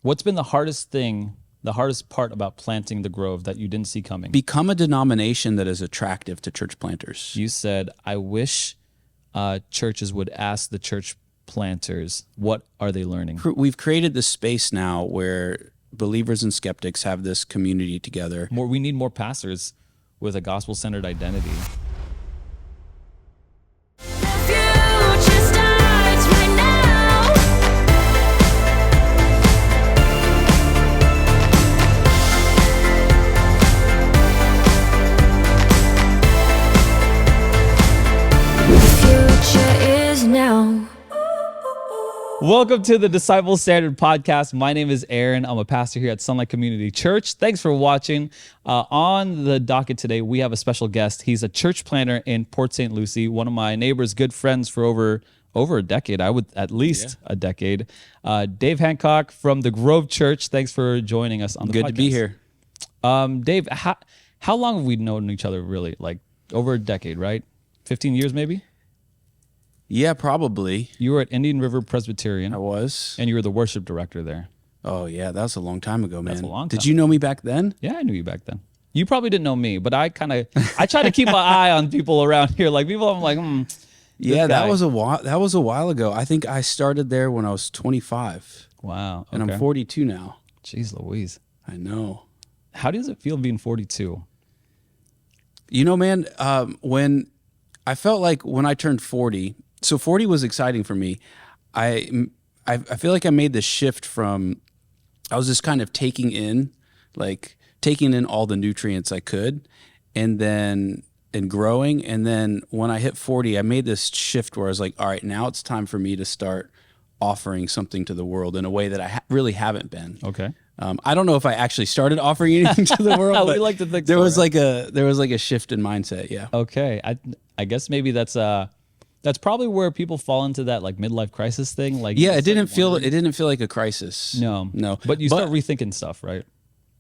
What's been the hardest part about planting the Grove that you didn't see coming? Become a denomination that is attractive to church planters. You said, I wish churches would ask the church planters, what are they learning? We've created this space now where believers and skeptics have this community together. We need more pastors with a gospel-centered identity. Welcome to the Disciple Standard Podcast. My name is Aaron. I'm a pastor here at Sunlight Community Church. Thanks for watching. On the docket today, we have a special guest. He's a church planter in Port St. Lucie, one of my neighbors, good friends for over a decade. I would at least a decade. Dave Hancock from the Grove Church. Thanks for joining us on the podcast. Good to be here. Dave, how long have we known each other really? Like over a decade, right? 15 years maybe? Yeah, probably. You were at Indian River Presbyterian. I was. And you were the worship director there. Oh, yeah. That was a long time ago, man. That's a long time. Did you know me back then? Yeah, I knew you back then. You probably didn't know me, but I try to keep my eye on people around here. Like people, I'm like, Yeah, that was a while ago. I think I started there when I was 25. Wow. Okay. And I'm 42 now. Jeez Louise. I know. How does it feel being 42? You know, man, when I felt like when I turned 40, so 40 was exciting for me. I feel like I made this shift from, I was just kind of taking in all the nutrients I could and growing. And then when I hit 40, I made this shift where I was like, all right, now it's time for me to start offering something to the world in a way that I really haven't been. Okay. I don't know if I actually started offering anything to the world, but we like to think there was like a shift in mindset. Yeah. Okay. I guess maybe that's probably where people fall into that like midlife crisis thing. Like, yeah, it didn't feel like a crisis. No. But you start rethinking stuff, right?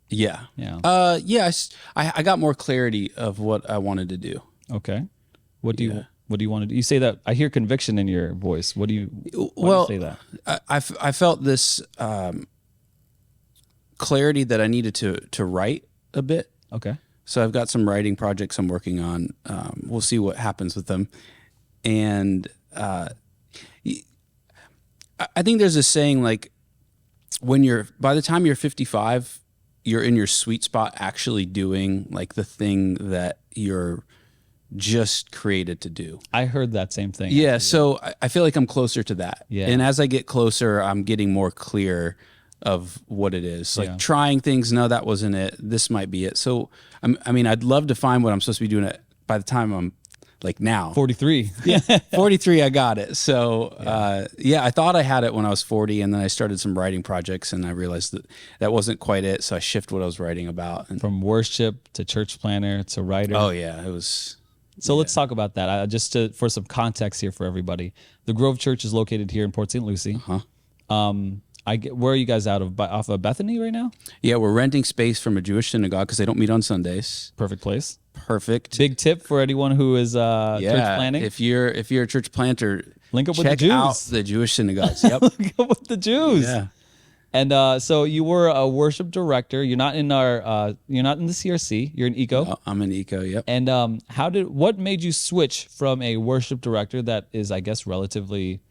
Yeah. Yeah. Yes. I got more clarity of what I wanted to do. Okay. What do you want to do? You say that I hear conviction in your voice. Why do you say that? I felt this clarity that I needed to write a bit. Okay. So I've got some writing projects I'm working on. We'll see what happens with them. And I think there's a saying like by the time you're 55, you're in your sweet spot actually doing like the thing that you're just created to do. I heard that same thing. Yeah. Actually. So I feel like I'm closer to that. Yeah. And as I get closer, I'm getting more clear of what it is. Like trying things. No, that wasn't it. This might be it. So, I'd love to find what I'm supposed to be doing by the time I'm like now. 43. Yeah. 43, I got it. So, I thought I had it when I was 40, and then I started some writing projects, and I realized that wasn't quite it. So I shifted what I was writing about. And from worship to church planner to writer. Oh, yeah. It was... So let's talk about that. For some context here for everybody. The Grove Church is located here in Port St. Lucie. Where are you guys off of Bethany right now? Yeah, we're renting space from a Jewish synagogue because they don't meet on Sundays. Perfect place. Perfect. Big tip for anyone who is church planting. If you're a church planter, link up with the Jews. Check out the Jewish synagogues. Yep. Link up with the Jews. Yeah. And so you were a worship director. You're not in the CRC. You're in ECO. Oh, I'm in ECO. Yep. And what made you switch from a worship director that is, I guess, relatively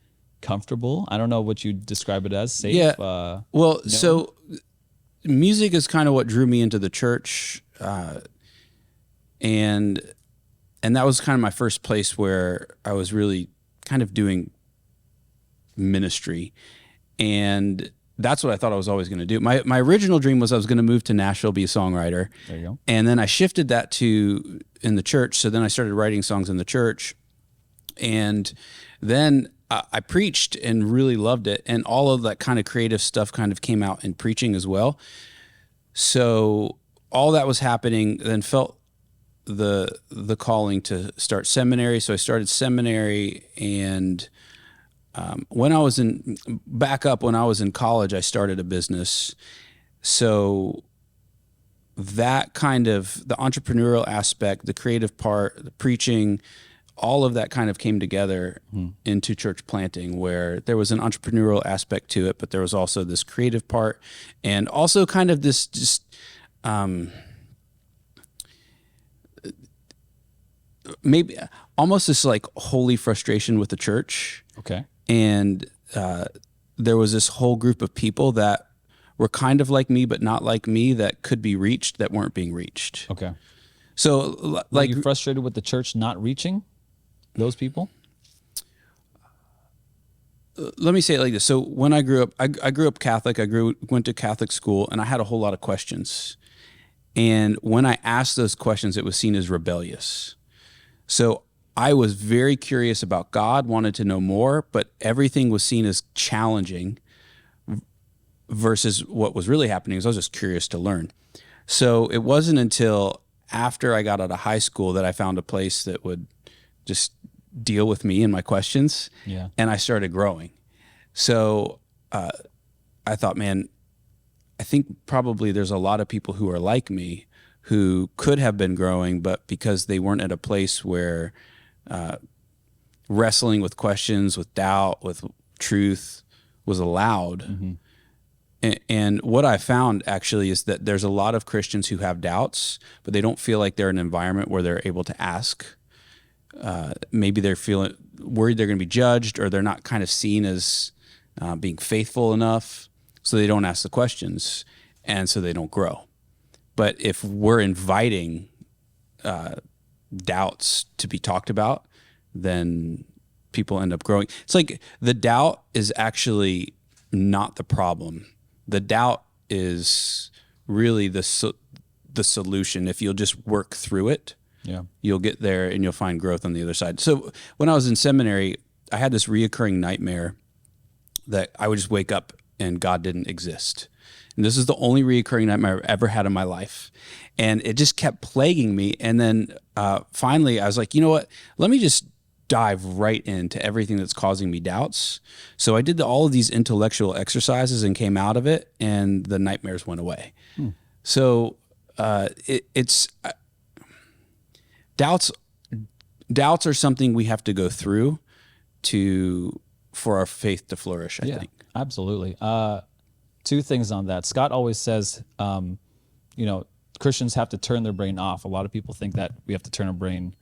comfortable? I don't know what you describe it as. Safe. Yeah. So music is kind of what drew me into the church, and that was kind of my first place where I was really kind of doing ministry, and that's what I thought I was always going to do. My original dream was I was going to move to Nashville, be a songwriter. There you go. And then I shifted that to in the church. So then I started writing songs in the church, and then I preached and really loved it. And all of that kind of creative stuff kind of came out in preaching as well. So all that was happening, then felt the calling to start seminary. So I started seminary, and when I was in college, I started a business. So that kind of the entrepreneurial aspect, the creative part, the preaching, all of that kind of came together into church planting, where there was an entrepreneurial aspect to it, but there was also this creative part, and also kind of this just maybe almost this like holy frustration with the church. Okay. And there was this whole group of people that were kind of like me, but not like me, that could be reached, that weren't being reached. Okay. So Were you frustrated with the church not reaching those people? Let me say it like this. So when I grew up, I grew up Catholic. Went to Catholic school, and I had a whole lot of questions. And when I asked those questions, it was seen as rebellious. So I was very curious about God, wanted to know more, but everything was seen as challenging versus what was really happening is I was just curious to learn. So it wasn't until after I got out of high school that I found a place that would just deal with me and my questions. Yeah. And I started growing. So I thought, man, I think probably there's a lot of people who are like me who could have been growing, but because they weren't at a place where wrestling with questions, with doubt, with truth was allowed. Mm-hmm. And what I found actually is that there's a lot of Christians who have doubts, but they don't feel like they're in an environment where they're able to ask. Maybe they're feeling worried they're going to be judged, or they're not kind of seen as being faithful enough, so they don't ask the questions, and so they don't grow. But if we're inviting doubts to be talked about, then people end up growing. It's like the doubt is actually not the problem. The doubt is really the solution. If you'll just work through it, you'll get there and you'll find growth on the other side. So when I was in seminary, I had this reoccurring nightmare that I would just wake up and God didn't exist. And this is the only reoccurring nightmare I've ever had in my life. And it just kept plaguing me. And then finally I was like, you know what? Let me just dive right into everything that's causing me doubts. So I did all of these intellectual exercises and came out of it, and the nightmares went away. So it's doubts are something we have to go through for our faith to flourish, I think. Absolutely. Two things on that. Scott always says, Christians have to turn their brain off. A lot of people think that we have to turn our brain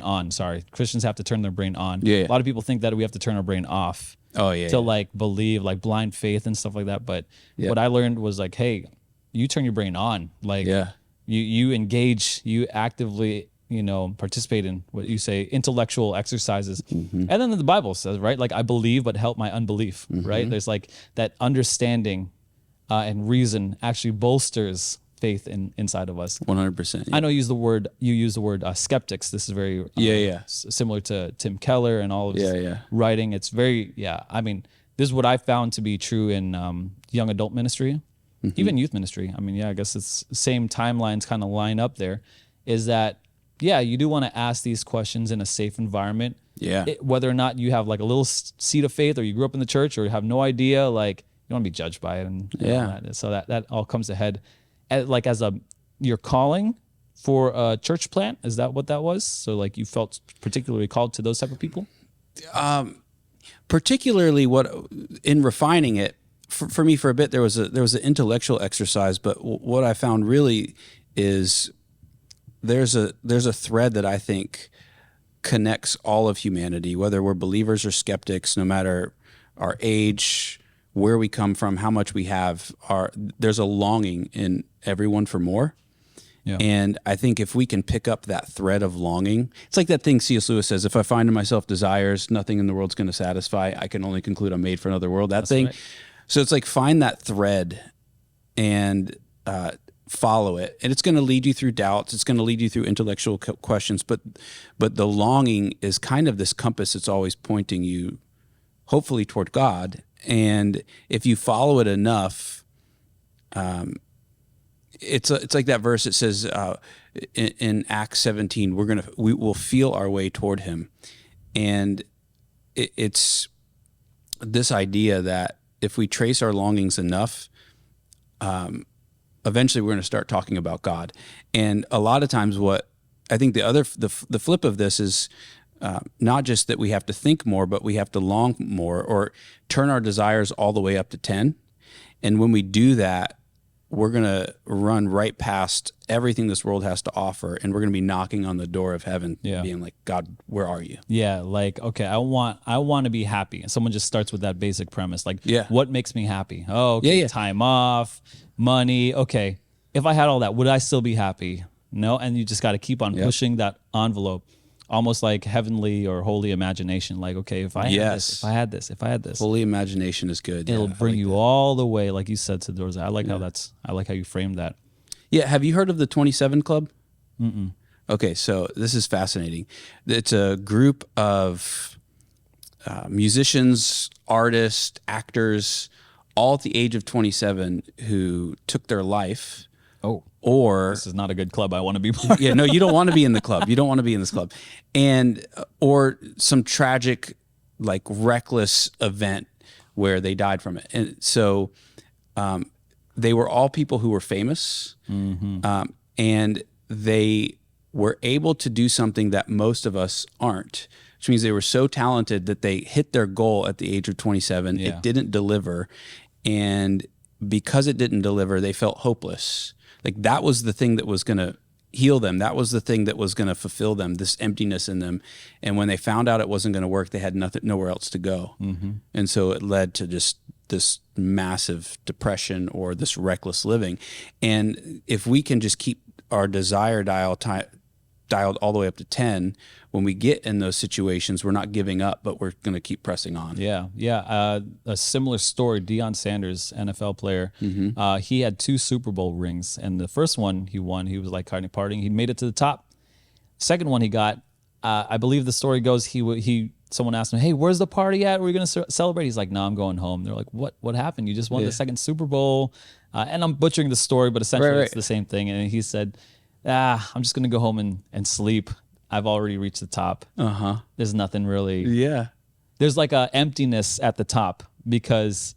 on. Sorry. Christians have to turn their brain on. Yeah. A lot of people think that we have to turn our brain off to like believe, like blind faith and stuff like that. But what I learned was like, hey, you turn your brain on. Like you engage, you actively, participate in what you say, intellectual exercises. Mm-hmm. And then the Bible says, right? Like I believe, but help my unbelief, right? There's like that understanding and reason actually bolsters faith inside of us. 100%. I know you use the word skeptics. This is very similar to Tim Keller and all of his writing. It's very, I mean, this is what I found to be true in young adult ministry, even youth ministry. I mean, I guess it's the same timelines kind of line up there, is that, you do want to ask these questions in a safe environment. Whether or not you have like a little seed of faith, or you grew up in the church, or you have no idea, like you don't want to be judged by it. And so that all comes ahead. Like as your calling for a church plant, is that what that was? So like you felt particularly called to those type of people? Particularly in refining it, for me for a bit, there was an intellectual exercise, but what I found really is there's a thread that I think connects all of humanity, whether we're believers or skeptics, no matter our age, where we come from, how much we have. There's a longing in everyone for more. Yeah. And I think if we can pick up that thread of longing, it's like that thing C.S. Lewis says, if I find in myself desires, nothing in the world's going to satisfy. I can only conclude I'm made for another world. That's thing. Right. So it's like find that thread and follow it. And it's going to lead you through doubts. It's going to lead you through intellectual questions. But the longing is kind of this compass that's always pointing you, hopefully, toward God. And if you follow it enough, it's like that verse that says in Acts 17, we will feel our way toward Him, and it's this idea that if we trace our longings enough, eventually we're going to start talking about God. And a lot of times, what I think the flip of this is not just that we have to think more, but we have to long more or turn our desires all the way up to 10. And when we do that, we're going to run right past everything this world has to offer. And we're going to be knocking on the door of heaven, being like, God, where are you? Yeah. Like, okay, I want to be happy. And someone just starts with that basic premise. Like, what makes me happy? Oh, okay. Time off, money. Okay. If I had all that, would I still be happy? No. And you just got to keep on pushing that envelope, almost like heavenly or holy imagination. Like, okay, if I had this, Holy imagination is good. It'll bring you all the way, like you said, to the doors. I like how you framed that. Yeah. Have you heard of the 27 Club? Mm-mm. Okay. So this is fascinating. It's a group of musicians, artists, actors, all at the age of 27 who took their life. Oh, or this is not a good club I want to be part of. No, you don't want to be in the club. You don't want to be in this club. And, or some tragic, like reckless event where they died from it. And so, they were all people who were famous, and they were able to do something that most of us aren't, which means they were so talented that they hit their goal at the age of 27. It didn't deliver. And because it didn't deliver, they felt hopeless. Like that was the thing that was going to heal them. That was the thing that was going to fulfill them, this emptiness in them. And when they found out it wasn't going to work, they had nowhere else to go. And so it led to just this massive depression or this reckless living. And if we can just keep our desire dialed all the way up to 10, when we get in those situations, we're not giving up, but we're going to keep pressing on. Yeah. A similar story, Deion Sanders, NFL player, he had 2 Super Bowl rings, and the first one he won, he was like kind of partying. He made it to the top. Second one he got, I believe the story goes, someone asked him, hey, where's the party at? Were you going to celebrate? He's like, no, I'm going home. They're like, what happened? You just won the second Super Bowl. And I'm butchering the story, but essentially it's the same thing. And he said, I'm just going to go home and sleep. I've already reached the top. There's nothing really. Yeah. There's like a emptiness at the top because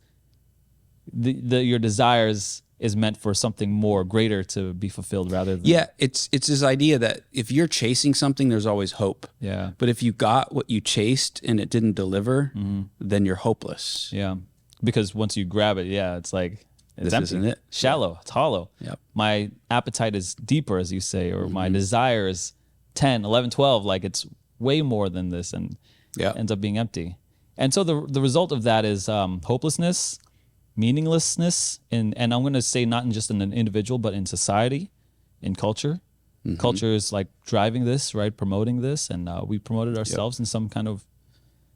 your desires is meant for something more greater to be fulfilled rather than. Yeah. It's this idea that if you're chasing something, there's always hope. Yeah. But if you got what you chased and it didn't deliver, then you're hopeless. Yeah. Because once you grab it, it's like, it's empty. Isn't it? Shallow. It's hollow. Yep. My appetite is deeper, as you say, or my desire is 10, 11, 12. Like it's way more than this and ends up being empty. And so the result of that is hopelessness, meaninglessness, and I'm going to say not just in an individual, but in society, in culture. Culture is like driving this, right? Promoting this. And we promoted ourselves in some kind of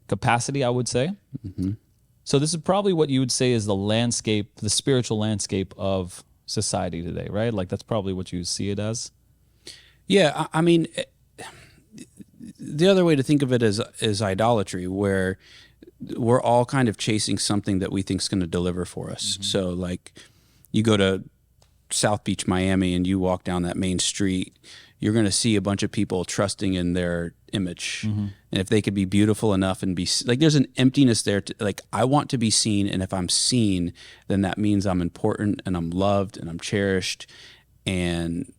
capacity, I would say. So this is probably what you would say is the landscape, the spiritual landscape of society today, right? Like that's probably what you see it as. Yeah, I mean, the other way to think of it is idolatry, where we're all kind of chasing something that we think is going to deliver for us. So like you go to South Beach, Miami, and you walk down that main street, you're going to see a bunch of people trusting in their image. And if they could be beautiful enough and be like, there's an emptiness there. Like, I want to be seen. And if I'm seen, then that means I'm important and I'm loved and I'm cherished. And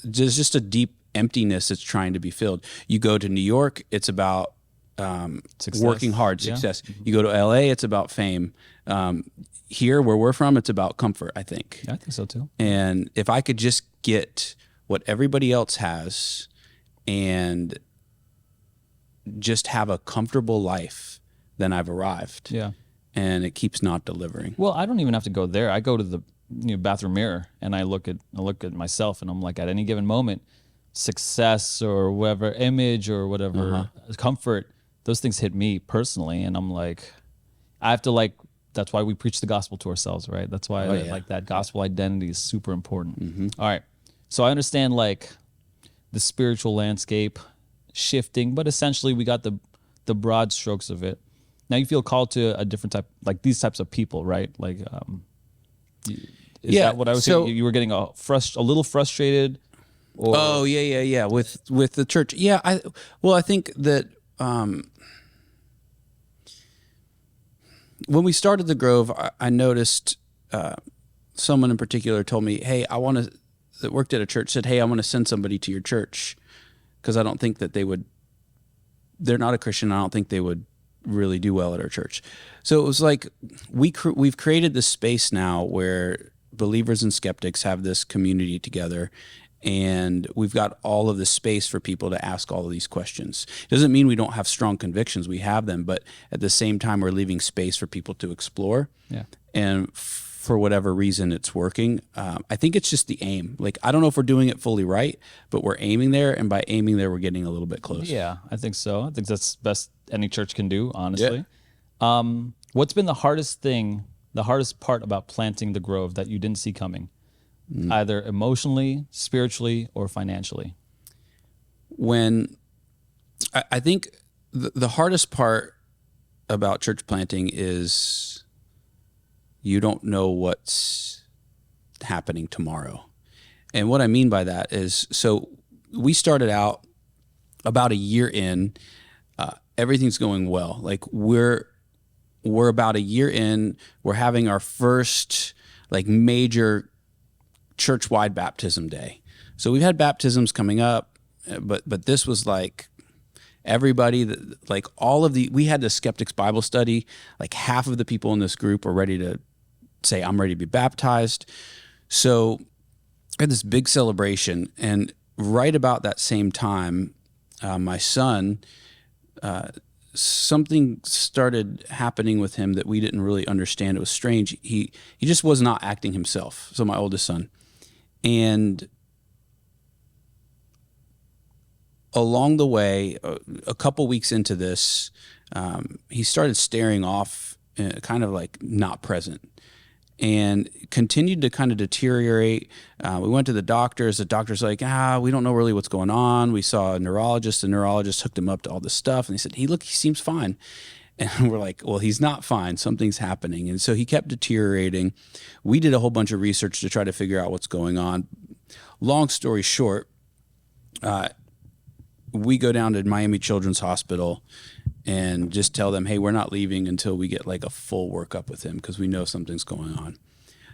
there's just a deep emptiness that's trying to be filled. You go to New York, it's about working hard, success. You go to LA, it's about fame. Here, where we're from, it's about comfort, I think. Yeah, I think so too. And if I could just get what everybody else has and just have a comfortable life, then I've arrived. Yeah. And it keeps not delivering. Well, I don't even have to go there. I go to the bathroom mirror and I look at myself and I'm like, at any given moment, success or whatever image or whatever comfort, those things hit me personally, and I'm like, I have to like. That's why we preach the gospel to ourselves, right? That's why like that gospel identity is super important. All right, so I understand like the spiritual landscape shifting, but essentially we got the broad strokes of it. Now you feel called to a different type, like these types of people, right? Like, is that what I was saying? You were getting a little frustrated. Or? Yeah. With the church. Yeah. I think that when we started the Grove, I noticed someone in particular told me, "Hey, I want to that worked at a church said, "Hey, I want to send somebody to your church because I don't think that they're not a Christian. I don't think they would really do well at our church." So it was like we've created this space now where believers and skeptics have this community together, and we've got all of this space for people to ask all of these questions. It doesn't mean we don't have strong convictions. We have them, but at the same time, we're leaving space for people to explore. Yeah. And for whatever reason, it's working. I think it's just the aim. Like, I don't know if we're doing it fully right, but we're aiming there. And by aiming there, we're getting a little bit close. Yeah, I think so. I think that's the best any church can do, honestly. What's been the hardest part about planting the Grove that you didn't see coming, either emotionally, spiritually, or financially? When I think the hardest part about church planting is you don't know what's happening tomorrow. And what I mean by that is, so we started out about a year in, everything's going well. Like we're about a year in, we're having our first like major church-wide baptism day. So we've had baptisms coming up, but this was like everybody that, like we had the Skeptics Bible study, like half of the people in this group were ready to say, I'm ready to be baptized. So I had this big celebration, and right about that same time, my son, something started happening with him that we didn't really understand. It was strange. He just was not acting himself. So my oldest son. And along the way, a couple weeks into this, he started staring off, kind of like not present, and continued to kind of deteriorate. We went to the doctors. The doctor's like, we don't know really what's going on. We saw a neurologist. The neurologist hooked him up to all this stuff, and he said, he seems fine. And we're like, well, he's not fine. Something's happening. And so he kept deteriorating. We did a whole bunch of research to try to figure out what's going on. Long story short, we go down to Miami Children's Hospital and just tell them, hey, we're not leaving until we get like a full workup with him because we know something's going on.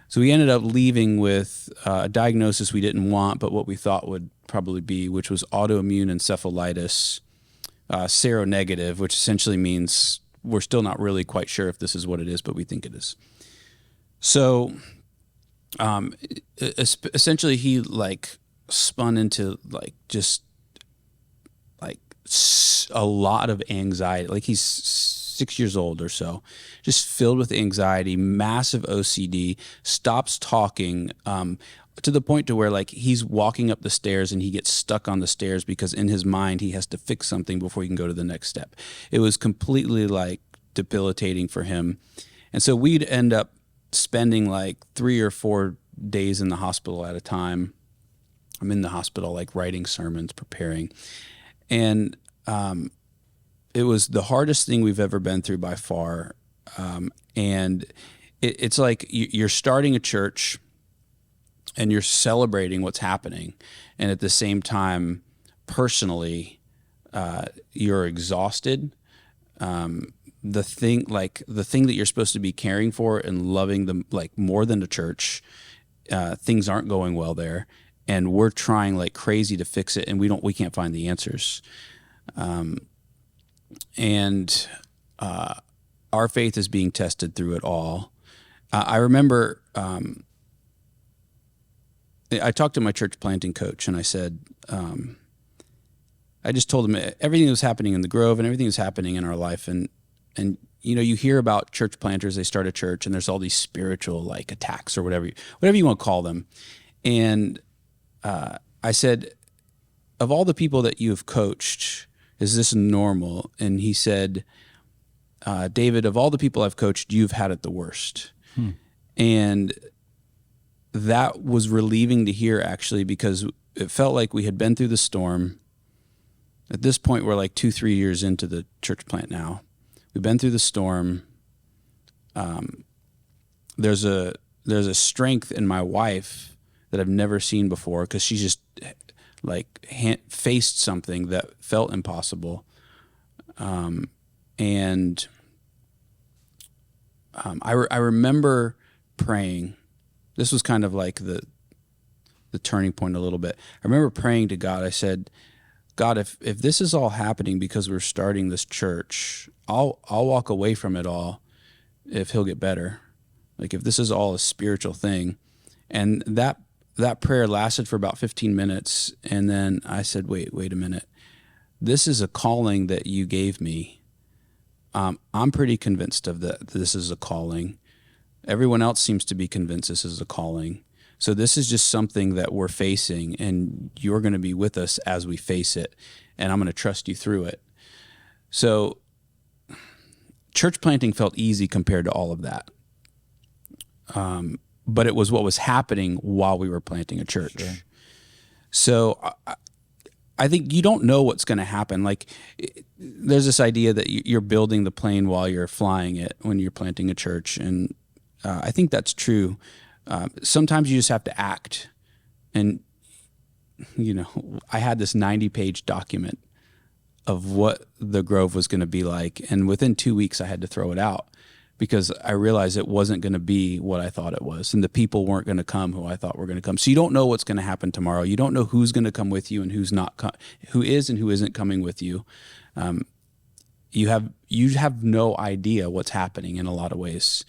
So we ended up leaving with a diagnosis we didn't want, but what we thought would probably be, which was autoimmune encephalitis, seronegative, which essentially means we're still not really quite sure if this is what it is, but we think it is. So essentially he like spun into like just like a lot of anxiety. Like he's 6 years old or so, just filled with anxiety, massive OCD, stops talking, to the point to where like he's walking up the stairs and he gets stuck on the stairs because in his mind he has to fix something before he can go to the next step. It was completely like debilitating for him. And so we'd end up spending like 3 or 4 days in the hospital at a time. I'm in the hospital like writing sermons, preparing. And it was the hardest thing we've ever been through by far. And it's like you're starting a church and you're celebrating what's happening. And at the same time, personally, you're exhausted. The thing that you're supposed to be caring for and loving them like more than the church, things aren't going well there. And we're trying like crazy to fix it, and we can't find the answers. And our faith is being tested through it all. I remember I talked to my church planting coach, and I said, I just told him everything that was happening in the Grove and everything that's happening in our life. And you know, you hear about church planters, they start a church and there's all these spiritual like attacks or whatever you want to call them. And I said, of all the people that you've coached, is this normal? And he said, David, of all the people I've coached, you've had it the worst. And that was relieving to hear, actually, because it felt like we had been through the storm. At this point, we're like 2-3 years into the church plant now. We've been through the storm. There's a strength in my wife that I've never seen before, because she just like faced something that felt impossible. And I remember praying. This was kind of like the turning point a little bit. I remember praying to God. I said, God, if this is all happening because we're starting this church, I'll walk away from it all if he'll get better. Like if this is all a spiritual thing. And that prayer lasted for about 15 minutes. And then I said, wait a minute. This is a calling that you gave me. I'm pretty convinced of that. This is a calling. Everyone else seems to be convinced this is a calling. So this is just something that we're facing, and you're going to be with us as we face it, and I'm going to trust you through it. So church planting felt easy compared to all of that. But it was what was happening while we were planting a church. Sure. So I think you don't know what's going to happen. Like there's this idea that you're building the plane while you're flying it when you're planting a church. And I think that's true. Sometimes you just have to act. And, I had this 90-page document of what the Grove was going to be like. And within 2 weeks, I had to throw it out because I realized it wasn't going to be what I thought it was. And the people weren't going to come who I thought were going to come. So you don't know what's going to happen tomorrow. You don't know who's going to come with you and who's not, who is and who isn't coming with you. You have no idea what's happening in a lot of ways.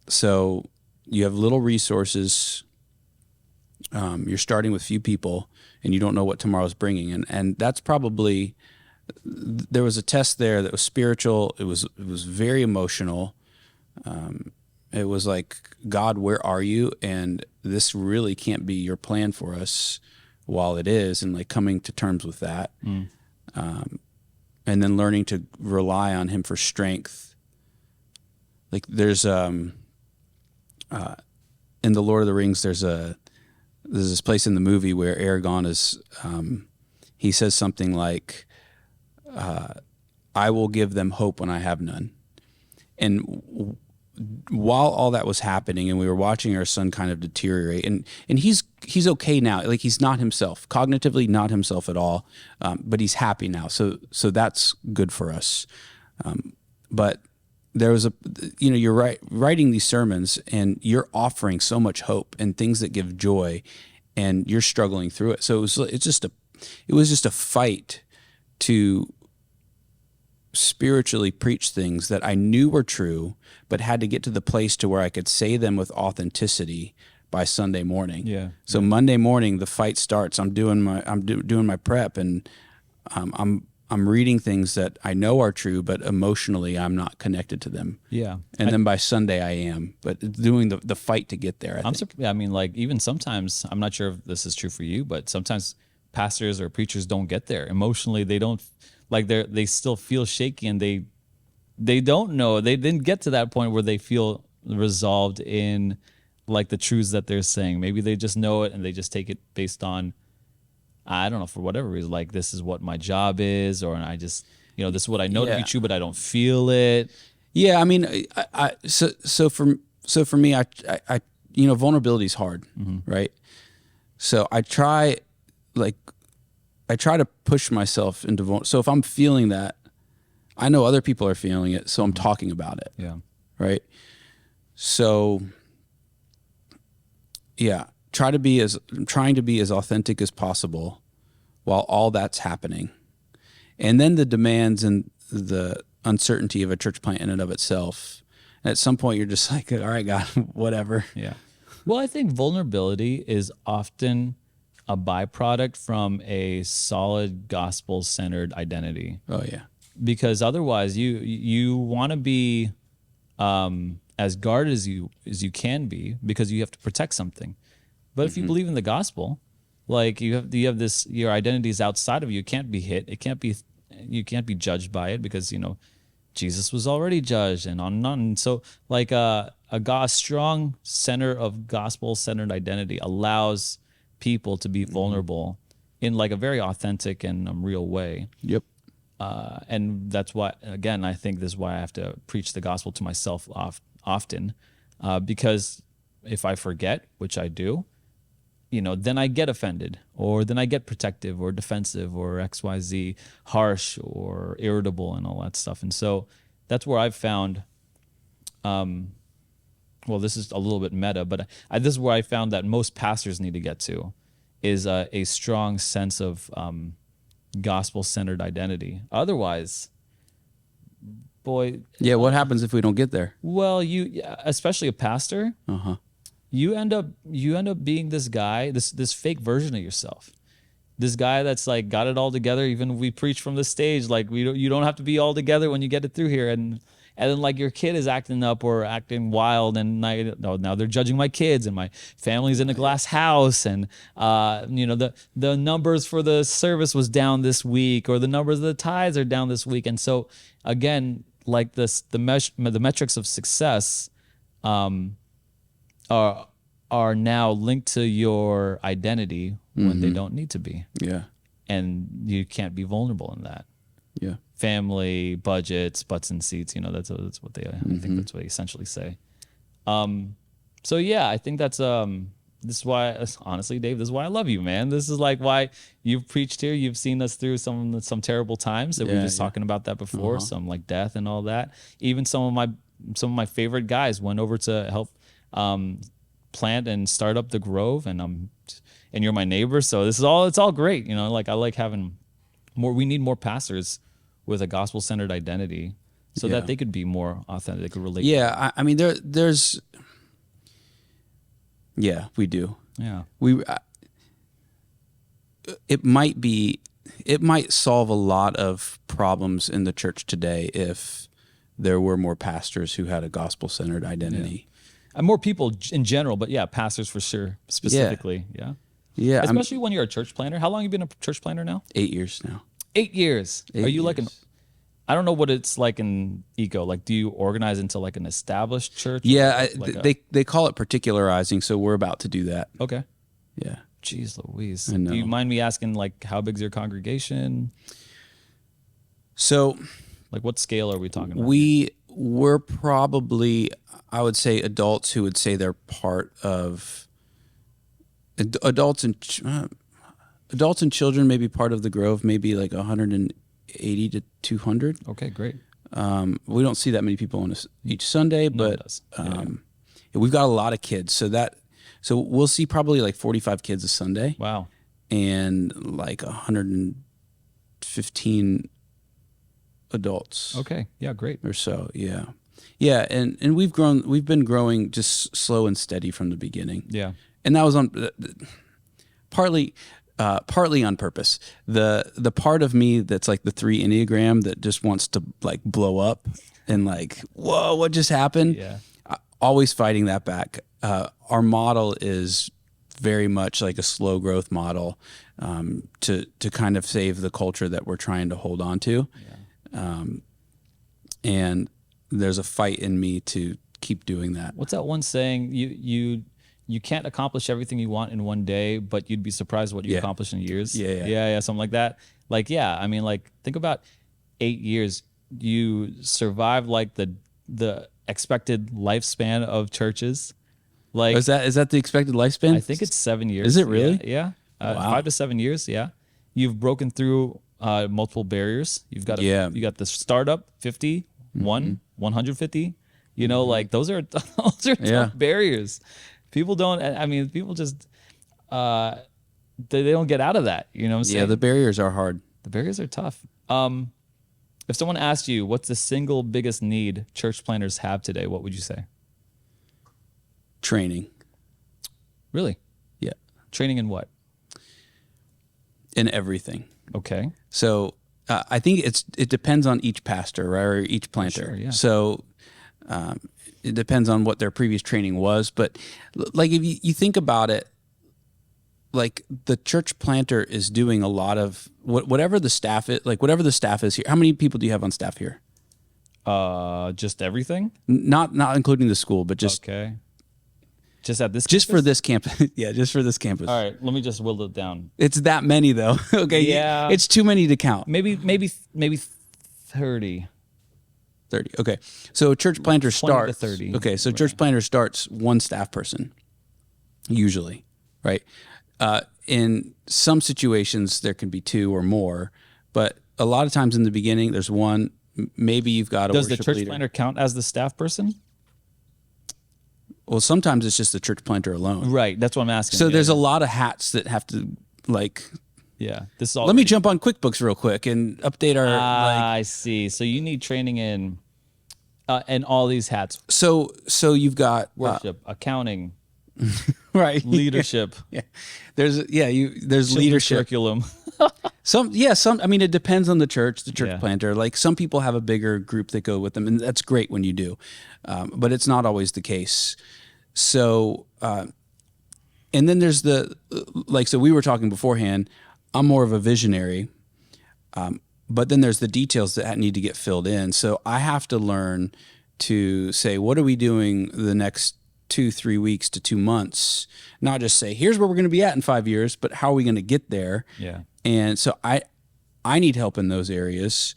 So you have little resources. You're starting with few people, and you don't know what tomorrow's bringing. And that's probably, there was a test there that was spiritual. It was very emotional. It was like, God, where are you? And this really can't be your plan for us while it is, and like coming to terms with that. And then learning to rely on him for strength. Like there's in the Lord of the Rings, there's this place in the movie where Aragorn is, he says something like, I will give them hope when I have none. And while all that was happening and we were watching our son kind of deteriorate, and he's okay now. Like he's not himself, cognitively not himself at all, but he's happy now. So that's good for us. But there was you're writing these sermons and you're offering so much hope and things that give joy, and you're struggling through it. So it was just a fight to spiritually preach things that I knew were true, but had to get to the place to where I could say them with authenticity by Sunday morning. Yeah. So Monday morning, the fight starts. I'm doing my prep, and I'm reading things that I know are true, but emotionally I'm not connected to them. Yeah. And then by Sunday I am, but doing the fight to get there. I mean, like even sometimes, I'm not sure if this is true for you, but sometimes pastors or preachers don't get there emotionally. They don't, like they still feel shaky, and they don't know. They didn't get to that point where they feel resolved in like the truths that they're saying. Maybe they just know it and they just take it based on, I don't know, for whatever reason, like this is what my job is, or I just, this is what I know to be true, but I don't feel it. Yeah. I mean, so for me, I vulnerability is hard, right? So I try to push myself into so if I'm feeling that, I know other people are feeling it, so I'm talking about it. Yeah. Right. So yeah, trying to be as authentic as possible while all that's happening. And then the demands and the uncertainty of a church plant in and of itself. And at some point you're just like, all right, God, whatever. Yeah. Well, I think vulnerability is often a byproduct from a solid gospel-centered identity. Oh yeah. Because otherwise you want to be as guarded as you can be, because you have to protect something. But if you believe in the gospel, like you have this, your identity is outside of you. It can't be hit. You can't be judged by it, because Jesus was already judged, and on and on. So like a strong center of gospel-centered identity allows people to be vulnerable in like a very authentic and real way. Yep. And that's why, again, I think this is why I have to preach the gospel to myself often, because if I forget, which I do, then I get offended, or then I get protective or defensive or XYZ, harsh or irritable and all that stuff. And so that's where I've found, well, this is a little bit meta, but this is where I found that most pastors need to get to is a strong sense of gospel-centered identity. Otherwise, boy, Yeah. What happens if we don't get there? well, especially a pastor, you end up being this guy, this fake version of yourself. This guy that's like got it all together. Even we preach from the stage, like you don't have to be all together when you get it through here. And then like your kid is acting up or acting wild, and now they're judging my kids, and my family's in a glass house, and the numbers for the service was down this week, or the numbers of the tithes are down this week. And so again, like the metrics of success are now linked to your identity when they don't need to be. Yeah. And you can't be vulnerable in that. Yeah. Family, budgets, butts and seats, that's what they, I think that's what they essentially say. So yeah, I think that's, this is why, honestly, Dave, this is why I love you, man. This is like why you've preached here. You've seen us through some terrible times that we were just talking about that before, some like death and all that. Even some of my favorite guys went over to help, plant and start up the Grove, and you're my neighbor. So it's all great. Like I like having more, we need more pastors with a gospel-centered identity so that they could be more authentic, they could relate. Yeah, I mean, there's, yeah, we do. Yeah, it might solve a lot of problems in the church today if there were more pastors who had a gospel-centered identity. And more people in general, but yeah, pastors for sure, specifically. Yeah. Especially when you're a church planter. How long have you been a church planter now? 8 years now. 8 years. 8 Are you years. like I don't know what it's like in Eco. Like, do you organize into like an established church? Yeah, they call it particularizing, so we're about to do that. Okay. Yeah. Jeez Louise. I know. Do you mind me asking, like, how big's your congregation? So, like, what scale are we talking about? We're probably, I would say, adults who would say they're part of adults and children, maybe part of the Grove, maybe like 180 to 200. Okay, great. We don't see that many people on each Sunday, but we've got a lot of kids. So we'll see probably like 45 kids a Sunday. Wow. And like 115 adults. Okay. Yeah, great. Or so. Yeah. Yeah. And we've been growing just slow and steady from the beginning. Yeah. And that was partly on purpose. The part of me that's like the 3 Enneagram that just wants to like blow up and like, whoa, what just happened? Yeah. Always fighting that back. Our model is very much like a slow growth model to kind of save the culture that we're trying to hold on to. Yeah. And there's a fight in me to keep doing that. What's that one saying? You can't accomplish everything you want in one day, but you'd be surprised what you accomplish in years. Yeah, something like that. Like, yeah, I mean, like, think about 8 years. You survived like the expected lifespan of churches. Like, is that the expected lifespan? I think it's 7 years. Is it really? Yeah. Wow. 5 to 7 years. Yeah. You've broken through multiple barriers. You got the startup 50, 150. Like those are tough barriers. People don't. I mean, people just they don't get out of that. You know what I'm saying? Yeah, the barriers are hard. The barriers are tough. If someone asked you what's the single biggest need church planners have today, what would you say? Training. Really? Yeah. Training in what? In everything. Okay. So I think it depends on each pastor, right, or each planter. Sure, yeah. So it depends on what their previous training was. But like if you think about it, like the church planter is doing a lot of whatever the staff is. Like whatever the staff is here. How many people do you have on staff here? Just everything? Not including the school, but just okay. Just at this just campus? for this campus. Yeah, just for this campus. All right, let me just whittle it down. It's that many though. Okay. Yeah. It's too many to count. Maybe 30. 30. Okay. So church planter 20 to starts 30. Okay, so church planter starts one staff person usually, right? In some situations there can be 2 or more, but a lot of times in the beginning there's one. Maybe you've got a Does the worship church leader. planter count as the staff person? Well, sometimes it's just the church planter alone. Right. That's what I'm asking. So there's a lot of hats that have to This is all. Let me jump on QuickBooks real quick and update our. I see. So you need training in all these hats. So you've got Worship, accounting, right, leadership. Yeah, there's leadership curriculum. Some. I mean, it depends on the church planter. Like some people have a bigger group that go with them, and that's great when you do, but it's not always the case. So, and then there's so we were talking beforehand. I'm more of a visionary, but then there's the details that need to get filled in. So I have to learn to say, what are we doing the next 2-3 weeks to 2 months? Not just say, here's where we're going to be at in 5 years, but how are we going to get there? Yeah. And so I need help in those areas.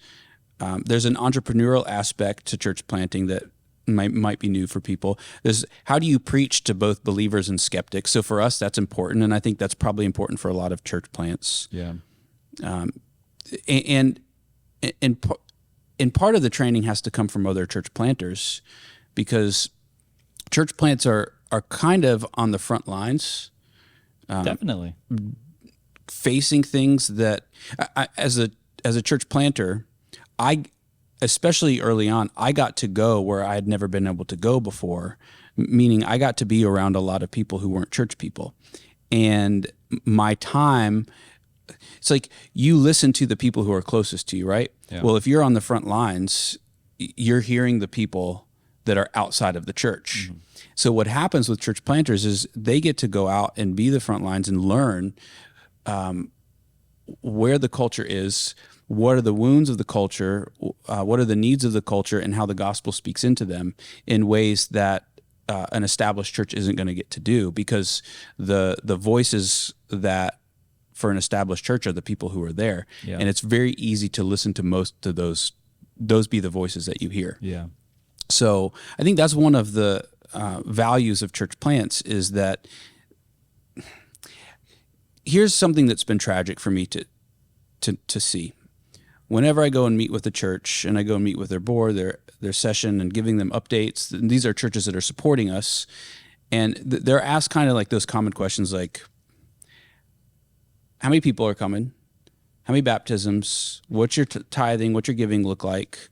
There's an entrepreneurial aspect to church planting that might be new for people. There's how do you preach to both believers and skeptics? So for us, that's important, and I think that's probably important for a lot of church plants. Yeah. And part of the training has to come from other church planters, because church plants are kind of on the front lines. Definitely. Facing things that as a church planter, especially early on, I got to go where I had never been able to go before, meaning I got to be around a lot of people who weren't church people. And my time, it's like you listen to the people who are closest to you, right? Yeah. Well, if you're on the front lines, you're hearing the people that are outside of the church. Mm-hmm. So what happens with church planters is they get to go out and be the front lines and learn where the culture is, what are the wounds of the culture, what are the needs of the culture, and how the gospel speaks into them in ways that an established church isn't going to get to do, because the voices that for an established church are the people who are there. Yeah. And it's very easy to listen to most of those be the voices that you hear. Yeah. So I think that's one of the values of church plants, is that here's something that's been tragic for me to see. Whenever I go and meet with the church, and I go and meet with their board, their session, and giving them updates, and these are churches that are supporting us, and they're asked kind of like those common questions like, how many people are coming? How many baptisms? What's your tithing? What's your giving look like?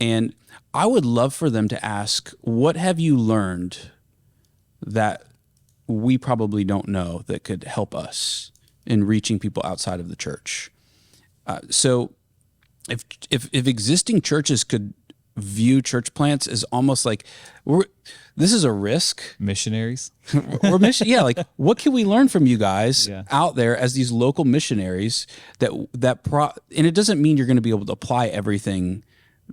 And I would love for them to ask, what have you learned that we probably don't know that could help us in reaching people outside of the church? So if existing churches could view church plants as almost like this is a risk. Missionaries. Yeah, like what can we learn from you guys out there as these local missionaries and it doesn't mean you're going to be able to apply everything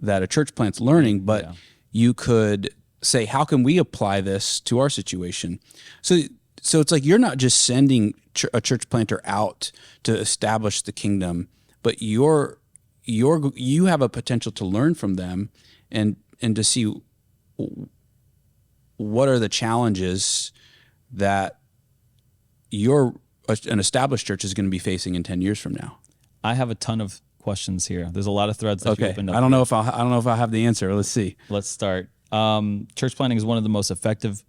that a church plant's learning, but you could say, how can we apply this to our situation? So it's like you're not just sending a church planter out to establish the kingdom, but you have a potential to learn from them and to see what are the challenges that an established church is going to be facing in 10 years from now. I have a ton of questions here. There's a lot of threads that you opened up. I don't know if I have the answer. Let's see. Let's start. Church planting is one of the most effective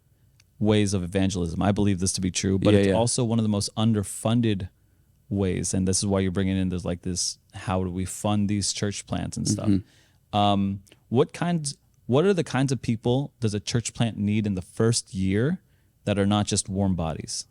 ways of evangelism. I believe this to be true, but it's also one of the most underfunded ways. And this is why you're bringing in this, how do we fund these church plants and stuff? Mm-hmm. What are the kinds of people does a church plant need in the first year that are not just warm bodies?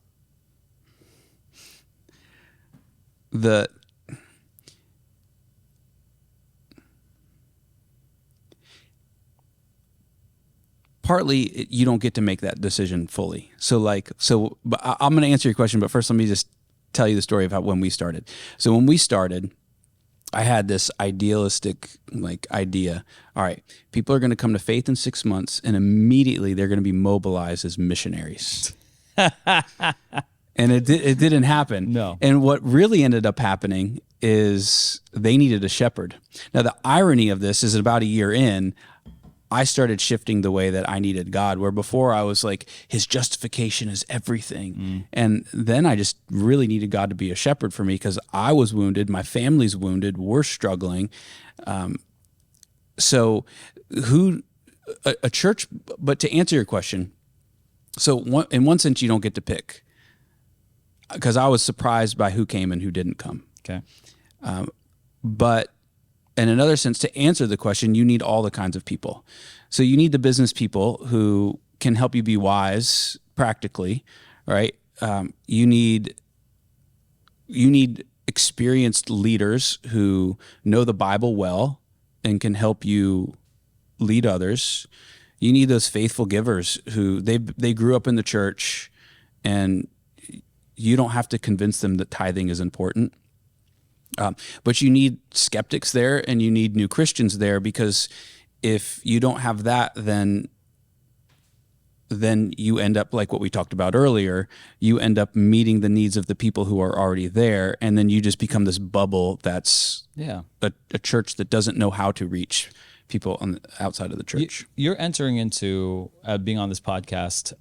Partly you don't get to make that decision fully. But I'm going to answer your question, but first let me just tell you the story of when we started. So when we started, I had this idealistic idea. All right, people are going to come to faith in 6 months, and immediately they're going to be mobilized as missionaries. And it didn't happen. No. And what really ended up happening is they needed a shepherd. Now the irony of this is that about a year in, I started shifting the way that I needed God, where before I was like, his justification is everything. And then I just really needed God to be a shepherd for me, because I was wounded, my family's wounded, we're struggling. So a church, but to answer your question, So in one sense, you don't get to pick, because I was surprised by who came and who didn't come. Okay. But in another sense, to answer the question, you need all the kinds of people. So you need the business people who can help you be wise practically, right? You need experienced leaders who know the Bible well and can help you lead others. You need those faithful givers who they grew up in the church, and you don't have to convince them that tithing is important. But you need skeptics there, and you need new Christians there, because if you don't have that, then you end up like what we talked about earlier. You end up meeting the needs of the people who are already there, and then you just become this bubble that's a church that doesn't know how to reach people on the outside of the church. You're entering into being on this podcast,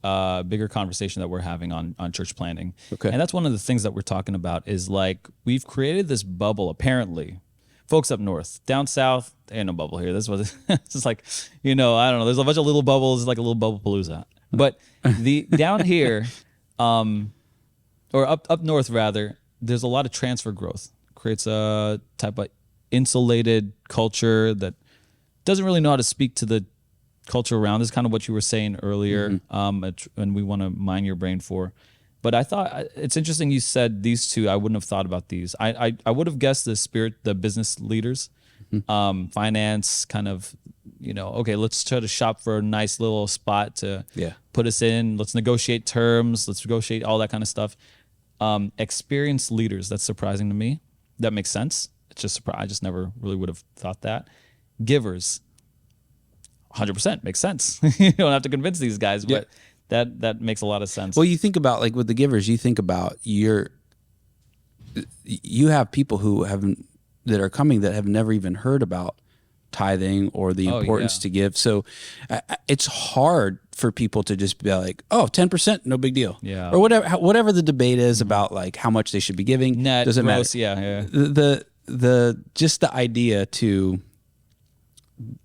bigger conversation that we're having on church planting. Okay. And that's one of the things that we're talking about is like, we've created this bubble, apparently. Folks up north, down south, there ain't no bubble here. This was it's just like, I don't know. There's a bunch of little bubbles, it's like a little bubble palooza. But the down here, or up north rather, there's a lot of transfer growth. Creates a type of insulated culture that doesn't really know how to speak to the culture around. This is kind of what you were saying earlier, and we want to mine your brain for. But I thought it's interesting you said these two. I wouldn't have thought about these. I would have guessed the business leaders, finance, kind of, okay, let's try to shop for a nice little spot to put us in. Let's negotiate terms. Let's negotiate all that kind of stuff. Experienced leaders, that's surprising to me. That makes sense. It's just I just never really would have thought that. Givers, 100% makes sense. You don't have to convince these guys, but that makes a lot of sense. Well, you think about, like, with the givers, you think about you have people that are coming that have never even heard about tithing or the importance to give. So it's hard for people to just be like, 10%, no big deal. Yeah. Or whatever the debate is about, like, how much they should be giving. Net, doesn't gross, matter. Yeah. Just the idea to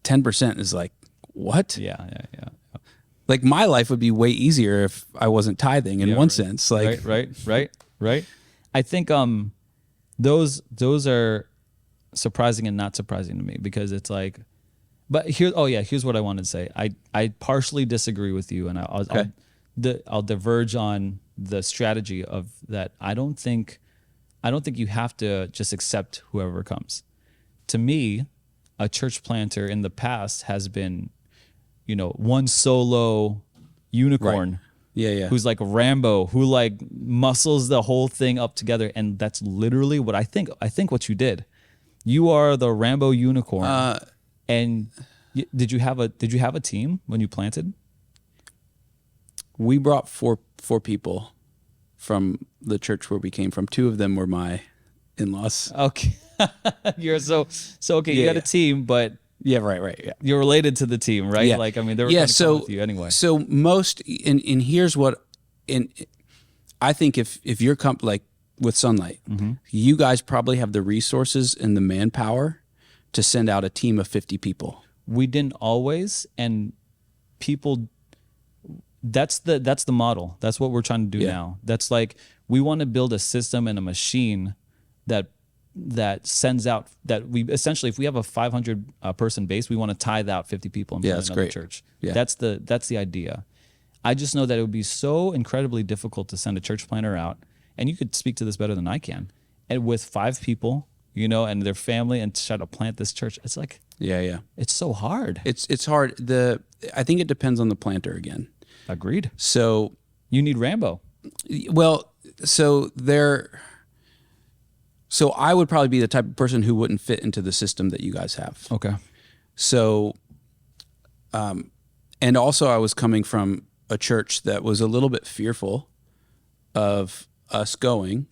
10% is like, what? Yeah. Like, my life would be way easier if I wasn't tithing in one sense. Like, right. I think those are surprising and not surprising to me, because it's like, but here's what I wanted to say. I partially disagree with you, and I'll diverge on the strategy of that. I don't think you have to just accept whoever comes. To me, a church planter in the past has been, one solo unicorn. Right. Yeah. Who's like Rambo, who like muscles the whole thing up together, and that's literally what I think. I think what you did. You are the Rambo unicorn. And did you have a team when you planted? We brought four people from the church where we came from. Two of them were my in-laws. Okay. You're so okay. You got a team, but right. Yeah. You're related to the team, right? Yeah. Like, I mean, they were going to come with you anyway. So most, and here's what, I think if you're like with Sunlight, you guys probably have the resources and the manpower to send out a team of 50 people. We didn't always, and people. That's the model. That's what we're trying to do now. That's like, we want to build a system and a machine that sends out, that we essentially, if we have a 500 person base, we want to tithe out 50 people and build another church. Yeah. That's the idea. I just know that it would be so incredibly difficult to send a church planter out, and you could speak to this better than I can, and with 5 people, and their family, and try to plant this church. It's like, it's so hard. It's hard. I think it depends on the planter again. Agreed. So you need Rambo. Well, so I would probably be the type of person who wouldn't fit into the system that you guys have. Okay. So, and also I was coming from a church that was a little bit fearful of us going.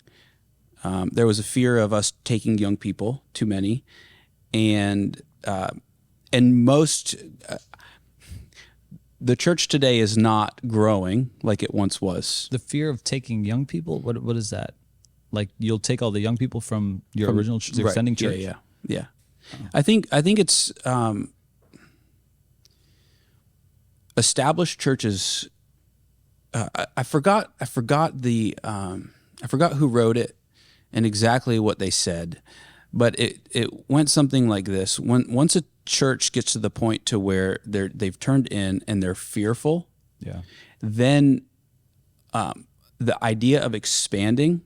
There was a fear of us taking young people, too many, and most. The church today is not growing like it once was. The fear of taking young people? What is that? Like, you'll take all the young people from your original sending church? Yeah. Oh. I think it's established churches I forgot who wrote it and exactly what they said, but it went something like this: once a church gets to the point to where they've turned in and they're fearful, Yeah. then the idea of expanding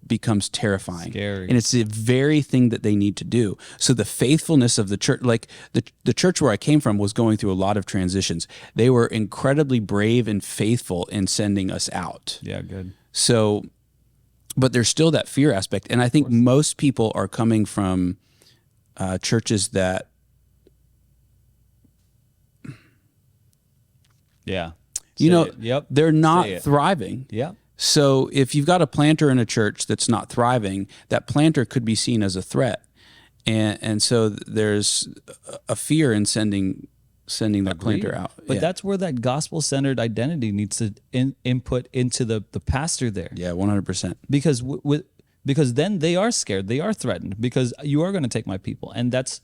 becomes terrifying. Scary. And it's the very thing that they need to do. So the faithfulness of the church, like the church where I came from was going through a lot of transitions. They were incredibly brave and faithful in sending us out. Yeah, good. So, but there's still that fear aspect. And I think most people are coming from churches that, Yeah. you know, Yep. they're not Say it. thriving. Yep. So if you've got a planter in a church that's not thriving, that planter could be seen as a threat. And so there's a fear in sending that planter out. But Yeah. that's where that gospel-centered identity needs to input into the pastor there. Yeah, 100%. Because because then they are scared, they are threatened, because you are going to take my people. And that's,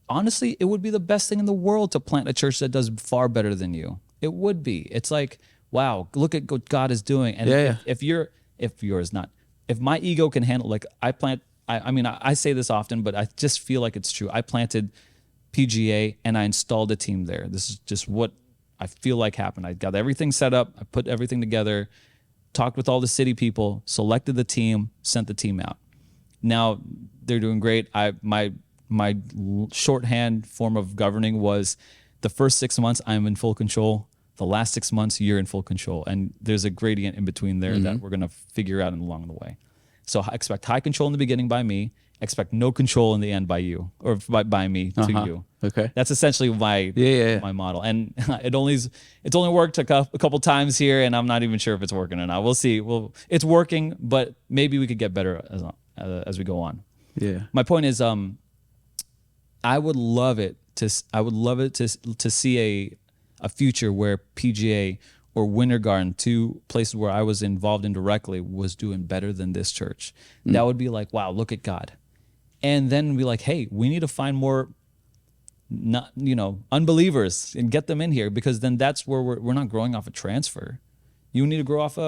honestly, it would be the best thing in the world to plant a church that does far better than you. It would be. It's like, wow, look at what God is doing. And if my ego can handle, like I say this often, but I just feel like it's true. I planted PGA and I installed a team there. This is just what I feel like happened. I got everything set up. I put everything together, talked with all the city people, selected the team, sent the team out. Now they're doing great. My shorthand form of governing was the first 6 months I'm in full control. The last 6 months you're in full control. And there's a gradient in between there that we're going to figure out along the way. So I expect high control in the beginning by me, expect no control in the end by you, or by me to you. Okay. That's essentially my model. And it's only worked a couple times here, and I'm not even sure if it's working or not. We'll see. Well, it's working, but maybe we could get better as we go on. Yeah. My point is, I would love it to see a future where PGA or Winter Garden, two places where I was involved indirectly, was doing better than this church. That would be like, wow, look at God. And then be like, hey, we need to find more unbelievers and get them in here, because then that's where we're not growing off a transfer. You need to grow off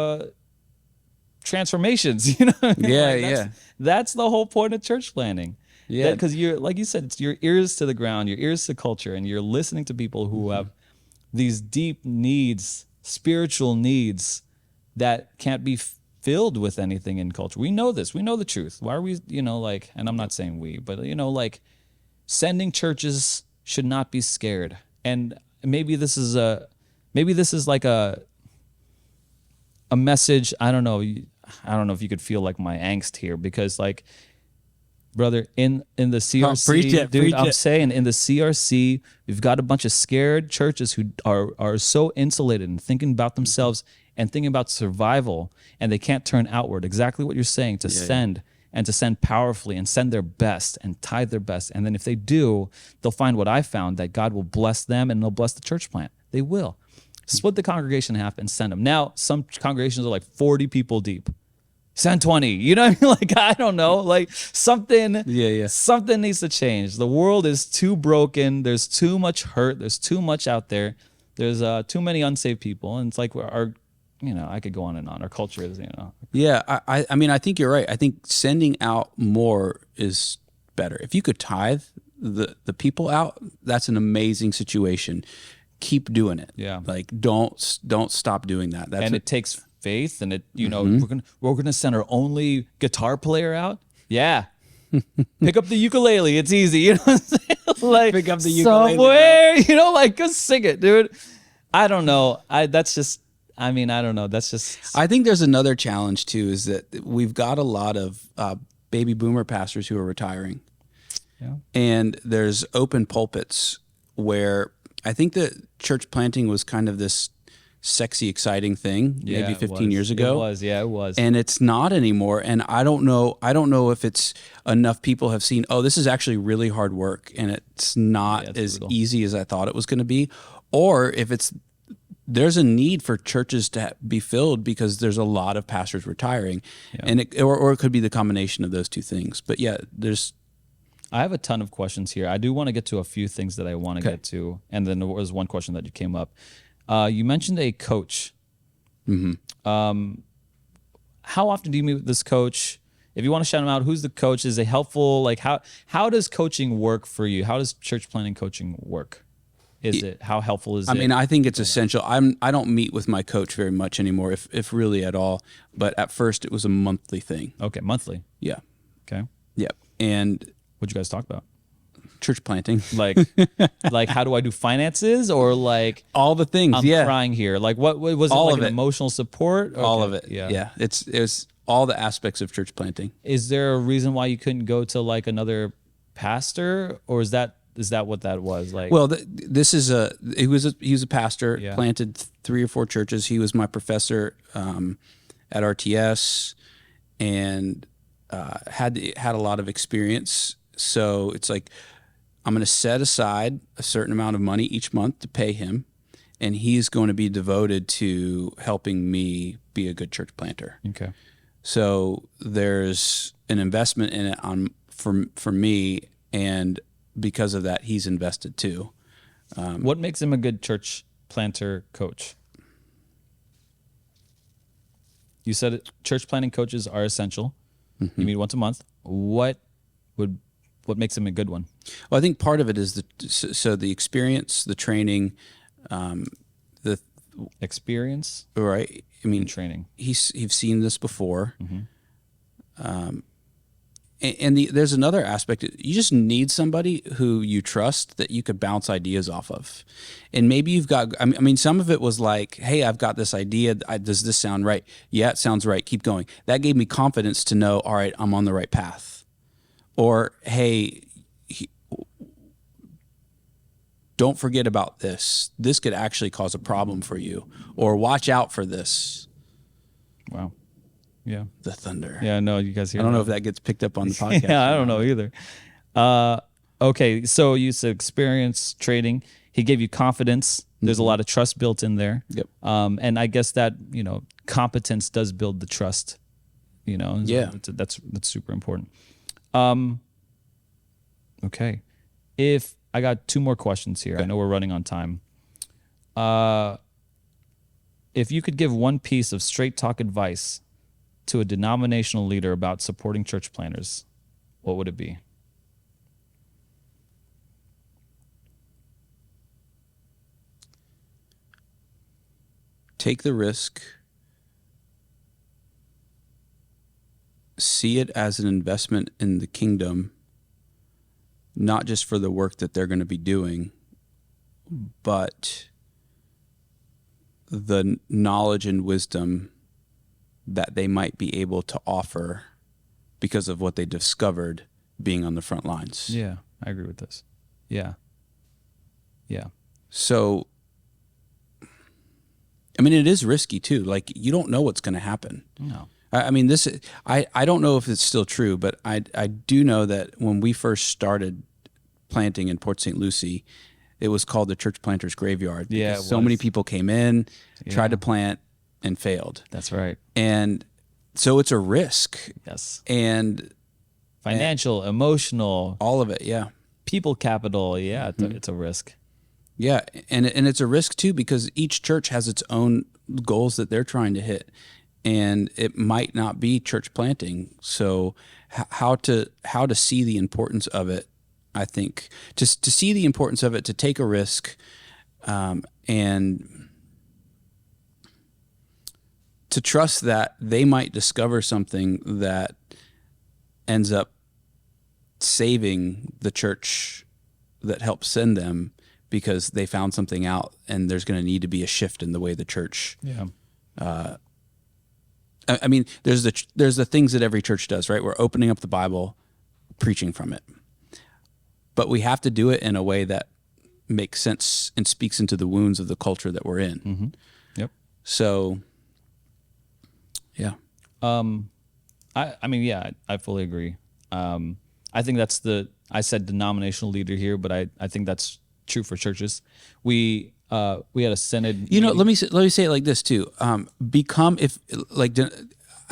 transformations. You know what I mean? Yeah, That's the whole point of church planning. Yeah. Because you're, like you said, it's your ears to the ground, your ears to culture, and you're listening to people who have these deep needs, spiritual needs that can't be filled with anything in culture. We know this. We know the truth. Why are we, and I'm not saying we, but, sending churches should not be scared. And maybe this is like a message. I don't know if you could feel like my angst here, because brother, in the CRC, I'm saying in the CRC, we've got a bunch of scared churches who are so insulated and thinking about themselves and thinking about survival, and they can't turn outward. Exactly what you're saying, to send and to send powerfully and send their best and tithe their best. And then if they do, they'll find what I found, that God will bless them and they'll bless the church plant. They will. Split the congregation in half and send them. Now, some congregations are like 40 people deep. Send 20. You know what I mean? I don't know. Something needs to change. The world is too broken. There's too much hurt. There's too much out there. There's too many unsaved people. And it's like I could go on and on. Our culture is, Yeah, I mean, I think you're right. I think sending out more is better. If you could tithe the people out, that's an amazing situation. Keep doing it. Yeah. Don't stop doing that. It takes faith, and we're gonna send our only guitar player out. Yeah. Pick up the ukulele. It's easy. You know what I'm saying? Pick up the ukulele. Somewhere, go sing it, dude. I don't know. I don't know. That's just. I think there's another challenge too, is that we've got a lot of baby boomer pastors who are retiring. Yeah. And there's open pulpits where I think that church planting was kind of this sexy, exciting thing maybe 15 years ago. It was. And it's not anymore. And I don't know if it's enough people have seen, this is actually really hard work and it's not as brutal. Easy as I thought it was going to be. Or if there's a need for churches to be filled because there's a lot of pastors retiring. Yeah. And or it could be the combination of those two things. But yeah, I have a ton of questions here. I do want to get to a few things that I want to get to. And then there was one question that came up. You mentioned a coach. How often do you meet with this coach? If you want to shout him out, who's the coach? Is it helpful? Like how does coaching work for you? How does church planting coaching work? How helpful is it? I mean, I think it's essential. I don't meet with my coach very much anymore, if really at all. But at first, it was a monthly thing. Okay, monthly. Yeah. Okay. Yeah. And What'd you guys talk about? church planting, Like, like how do I do finances, or like all the things. I'm crying here? Like what was it? All Like of an it. emotional support? Okay. All of it. Yeah. Yeah. It was all the aspects of church planting. Is there a reason why you couldn't go to like another pastor, or is that what that was like? Well, he was a pastor, Yeah. planted 3 or 4 churches. He was my professor at RTS, and had a lot of experience. So it's like, I'm going to set aside a certain amount of money each month to pay him, and he's going to be devoted to helping me be a good church planter. Okay. So there's an investment in it for me, and because of that, he's invested too. What makes him a good church planter coach? You said church planting coaches are essential. You meet once a month. What makes him a good one? Well, I think part of it is the experience, the training, the Experience right. I mean, and training. he's seen this before. And there's another aspect. You just need somebody who you trust that you could bounce ideas off of. And maybe you've got, I mean, some of it was like, hey, I've got this idea. Does this sound right? Yeah, it sounds right. Keep going. That gave me confidence to know, all right, I'm on the right path. Or, hey, don't forget about this. This could actually cause a problem for you. Or watch out for this. Wow. Yeah. The thunder. Yeah, no, you guys hear I don't that? know if that gets picked up on the podcast. Yeah, I don't know either. Okay, so you said experience, trading. He gave you confidence. There's a lot of trust built in there. Yep. And I guess that, competence does build the trust, Yeah. That's super important. Okay. If I got 2 more questions here. I know we're running on time. If you could give one piece of straight talk advice to a denominational leader about supporting church planters, what would it be? Take the risk. See it as an investment in the kingdom, not just for the work that they're going to be doing, but the knowledge and wisdom that they might be able to offer because of what they discovered being on the front lines. Yeah, I agree with this. Yeah. Yeah. So, I mean, it is risky too. Like, you don't know what's going to happen. No. I mean, I don't know if it's still true, but I do know that when we first started planting in Port St. Lucie, it was called the Church Planters Graveyard. Yeah, So many people came in, tried Yeah. to plant, and failed. That's right. And so it's a risk. Yes. And Financial, emotional, all of it, yeah. people capital. Yeah, it's a risk. Yeah, and it's a risk too, because each church has its own goals that they're trying to hit, and it might not be church planting. So how to see the importance of it, I think, to see the importance of it, to take a risk, and to trust that they might discover something that ends up saving the church that helped send them, because they found something out, and there's going to need to be a shift in the way the church. Yeah. I mean, there's the things that every church does, right? We're opening up the Bible, preaching from it, but we have to do it in a way that makes sense and speaks into the wounds of the culture that we're in. Mm-hmm. Yep. So, yeah. I mean, yeah, I fully agree. I think I said denominational leader here, but I think that's true for churches. We had a synod. Let me say it like this too. I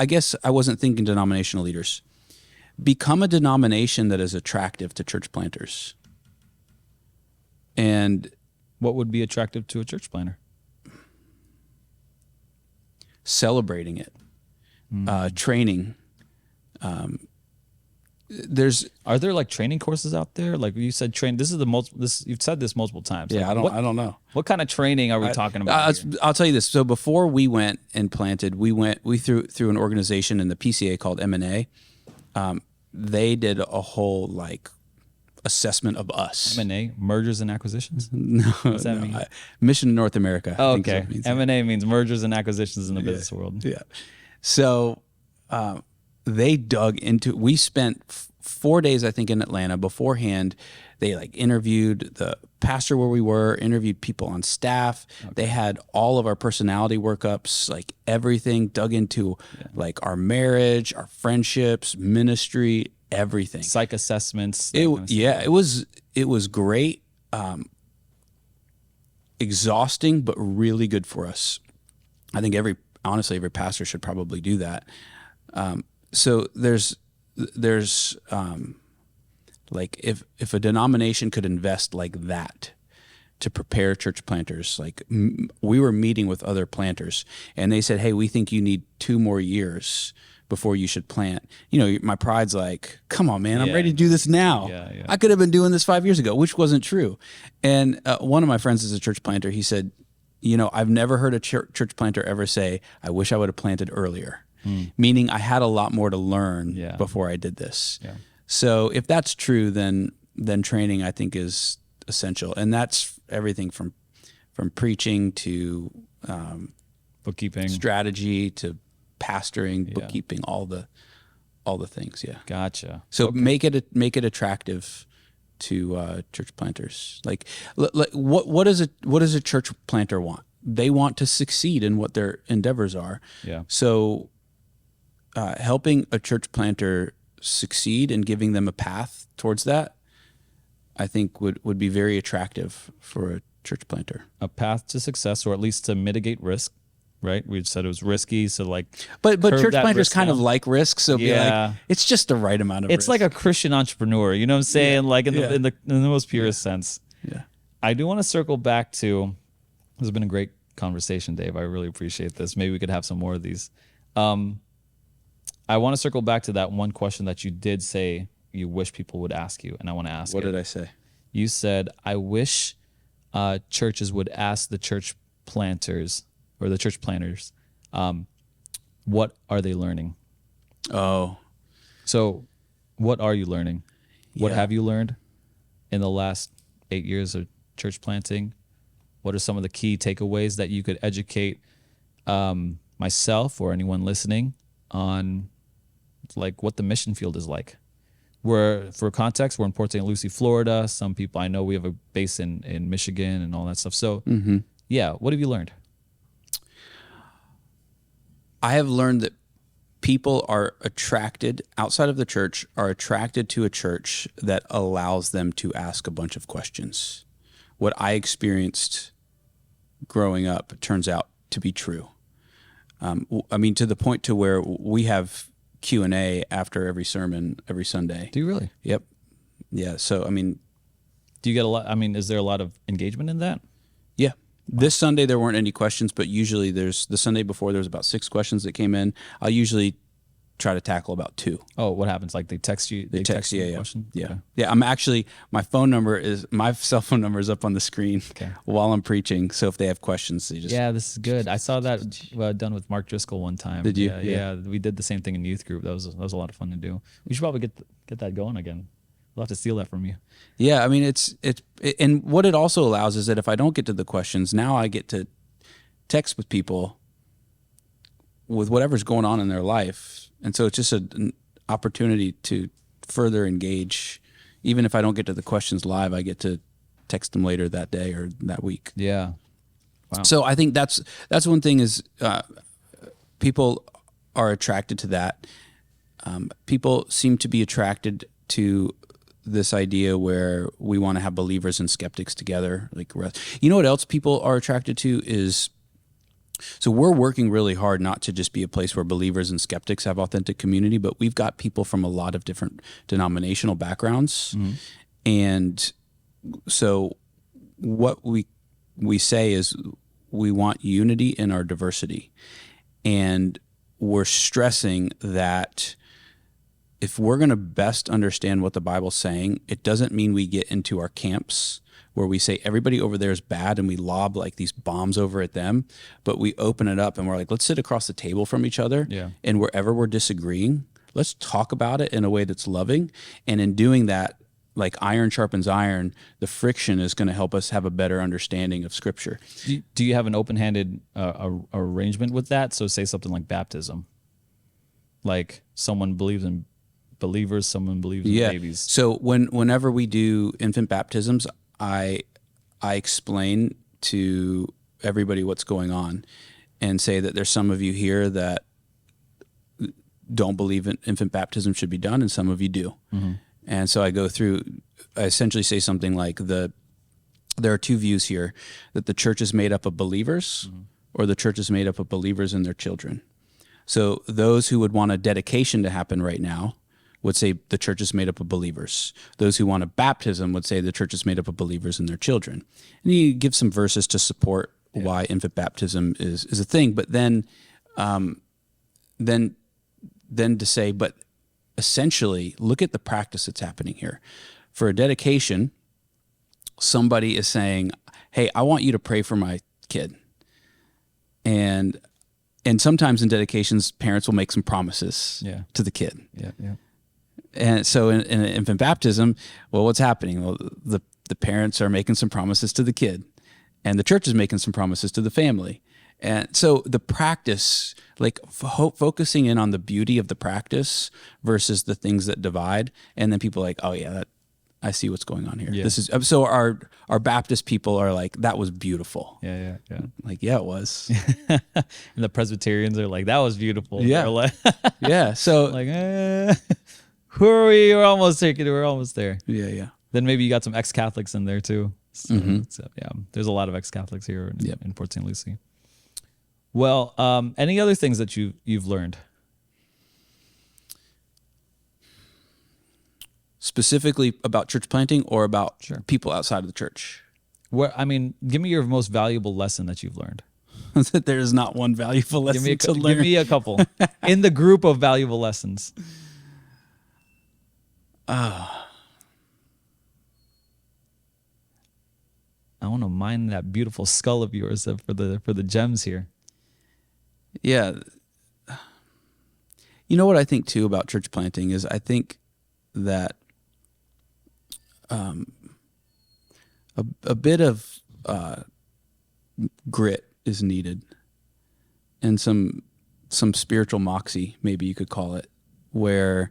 guess I wasn't thinking denominational leaders. Become a denomination that is attractive to church planters. And what would be attractive to a church planter? celebrating it, training. Are there like training courses out there? Like you said, this is you've said this multiple times. Yeah, like, I don't know. What kind of training are we talking about? I'll tell you this. So before we went and planted, we through an organization in the PCA called M&A. They did a whole like assessment of us. M&A, mergers and acquisitions? No, What's that mean? Mission in North America. Oh, okay. M&A means mergers and acquisitions in the business world. Yeah. So they dug into. We spent 4 days, I think, in Atlanta beforehand. They like interviewed the pastor where we were, interviewed people on staff. Okay. They had all of our personality workups, like everything, dug into like our marriage, our friendships, ministry, everything. Psych assessments. It was great. Exhausting, but really good for us. I think honestly, every pastor should probably do that. So there's like if a denomination could invest like that to prepare church planters, like we were meeting with other planters and they said, hey, we think you need 2 more years before you should plant. You know, my pride's like, come on, man, I'm ready to do this now. Yeah. I could have been doing this 5 years ago, which wasn't true. And one of my friends is a church planter. He said, you know, I've never heard a church planter ever say, I wish I would have planted earlier. Meaning I had a lot more to learn before I did this. Yeah. So if that's true, then training I think is essential, and that's everything from preaching to bookkeeping, strategy to pastoring, bookkeeping, all the things. Yeah, gotcha. So make it attractive to church planters. Like what does a church planter want? They want to succeed in what their endeavors are. Yeah. So helping a church planter succeed and giving them a path towards that, I think would be very attractive for a church planter. A path to success, or at least to mitigate risk, right? We said it was risky, so like. But church planters kind of like risk, so be like, it's just the right amount of risk. It's like a Christian entrepreneur, you know what I'm saying? Like in the most purest sense. Yeah. I do want to circle back to. This has been a great conversation, Dave. I really appreciate this. Maybe we could have some more of these. I want to circle back to that one question that you did say you wish people would ask you, and I want to ask What did I say? You said, I wish churches would ask the church planters or the church planners, what are they learning? Oh. So what are you learning? What have you learned in the last 8 years of church planting? What are some of the key takeaways that you could educate myself or anyone listening on, like what the mission field is like? For context, we're in Port St. Lucie, Florida. Some people I know, we have a base in Michigan and all that stuff. So what have you learned? I have learned that people are attracted, outside of the church, are attracted to a church that allows them to ask a bunch of questions. What I experienced growing up turns out to be true. I mean, to the point to where we have Q&A after every sermon every Sunday. Do you really? Yep. Yeah. So, I mean, do you get a lot? I mean, is there a lot of engagement in that? Yeah. Wow. This Sunday, there weren't any questions, but usually the Sunday before, there was about 6 questions that came in. I'll usually try to tackle about 2. Oh, what happens? Like they text you? They text you a question? Yeah. Okay. Yeah. I'm actually, my cell phone number is up on the screen while I'm preaching. So if they have questions, they just. Yeah, this is good. I saw that done with Mark Driscoll one time. Did you? Yeah. We did the same thing in youth group. That was a lot of fun to do. We should probably get that going again. We'll have to steal that from you. Yeah. I mean, and what it also allows is that if I don't get to the questions, now I get to text with people with whatever's going on in their life. And so it's just an opportunity to further engage. Even if I don't get to the questions live, I get to text them later that day or that week. Yeah. Wow. So I think that's one thing is people are attracted to that. People seem to be attracted to this idea where we want to have believers and skeptics together. Like, you know what else people are attracted to is. So we're working really hard not to just be a place where believers and skeptics have authentic community, but we've got people from a lot of different denominational backgrounds. Mm-hmm. And so what we say is we want unity in our diversity. And we're stressing that if we're going to best understand what the Bible's saying, it doesn't mean we get into our camps where we say everybody over there is bad and we lob like these bombs over at them, but we open it up and we're like, let's sit across the table from each other. Yeah. And wherever we're disagreeing, let's talk about it in a way that's loving. And in doing that, like iron sharpens iron, the friction is going to help us have a better understanding of Scripture. Do you have an open-handed arrangement with that? So say something like baptism. Like someone believes in believers, someone believes in babies. So whenever we do infant baptisms, I explain to everybody what's going on and say that there's some of you here that don't believe in infant baptism should be done, and some of you do. Mm-hmm. And so I go through, I essentially say something like there are two views here, that the church is made up of believers or the church is made up of believers and their children. So those who would want a dedication to happen right now would say the church is made up of believers. Those who want a baptism would say the church is made up of believers and their children. And you give some verses to support why infant baptism is a thing, but then to say, but essentially look at the practice that's happening here. For a dedication, somebody is saying, hey, I want you to pray for my kid. And sometimes in dedications, parents will make some promises to the kid. Yeah. And so in an infant baptism, well, what's happening? Well, the parents are making some promises to the kid, and the church is making some promises to the family. And so the practice, like focusing in on the beauty of the practice versus the things that divide, and then people are like, oh yeah, I see what's going on here. Yeah. This is so our Baptist people are like, that was beautiful. Yeah. Like, yeah, it was. And the Presbyterians are like, that was beautiful. Yeah. Like, yeah. So like, who are we? We're almost there. We're almost there. Yeah. Then maybe you got some ex-Catholics in there too. So, yeah, there's a lot of ex-Catholics here in Port St. Lucie. Well, any other things that you've learned? Specifically about church planting or about people outside of the church? Give me your most valuable lesson that you've learned. There is not one valuable lesson to learn. Give me a couple in the group of valuable lessons. I want to mine that beautiful skull of yours for the gems here. Yeah. You know what I think too about church planting is I think that a bit of grit is needed, and some spiritual moxie, maybe you could call it, where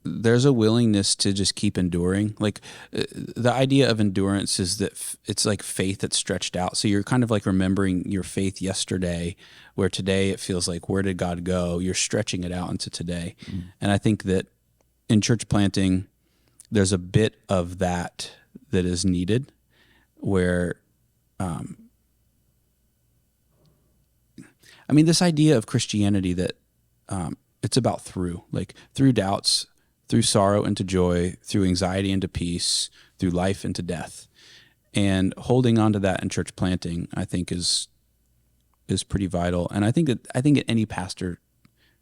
there's a willingness to just keep enduring. Like the idea of endurance is that it's like faith that's stretched out. So you're kind of like remembering your faith yesterday, where today it feels like, where did God go? You're stretching it out into today. And I think that in church planting, there's a bit of that is needed, where, this idea of Christianity that it's about through doubts, through sorrow into joy, through anxiety into peace, through life into death. And holding on to that in church planting, I think is pretty vital. And I think at any pastor,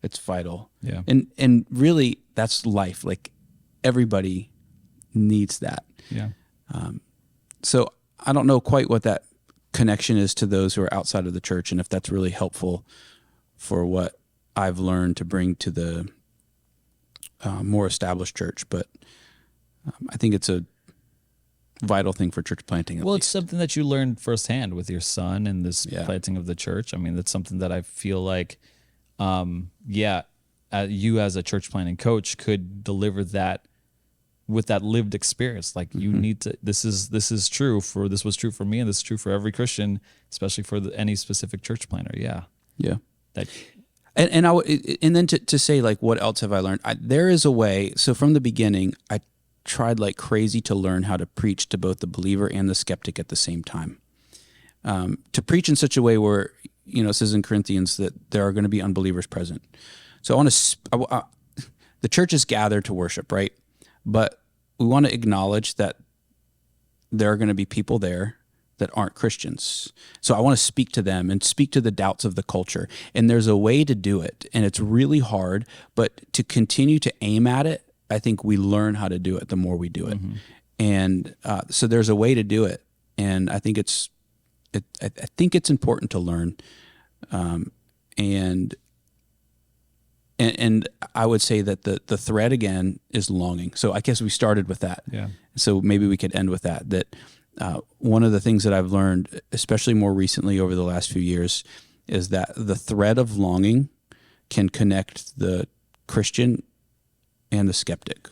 it's vital. Yeah. And really that's life. Like everybody needs that. Yeah. So I don't know quite what that connection is to those who are outside of the church, and if that's really helpful for what I've learned to bring to the more established church, but I think it's a vital thing for church planting. Well, it's something that you learned firsthand with your son and this planting of the church. That's something that I feel like, you as a church planting coach could deliver that with that lived experience. Like you need to. This was true for me, and this is true for every Christian, especially for any specific church planter. Yeah. And then to say, like, what else have I learned? There is a way. So from the beginning, I tried like crazy to learn how to preach to both the believer and the skeptic at the same time. To preach in such a way where, it says in Corinthians that there are going to be unbelievers present. So the church is gathered to worship, right? But we want to acknowledge that there are going to be people there that aren't Christians. So I want to speak to them and speak to the doubts of the culture. And there's a way to do it, and it's really hard, but to continue to aim at it, I think we learn how to do it the more we do it. And so there's a way to do it, and I think it's important to learn. And I would say that the thread again is longing. So I guess we started with that. Yeah. So maybe we could end with that. That one of the things that I've learned, especially more recently over the last few years, is that the thread of longing can connect the Christian and the skeptic,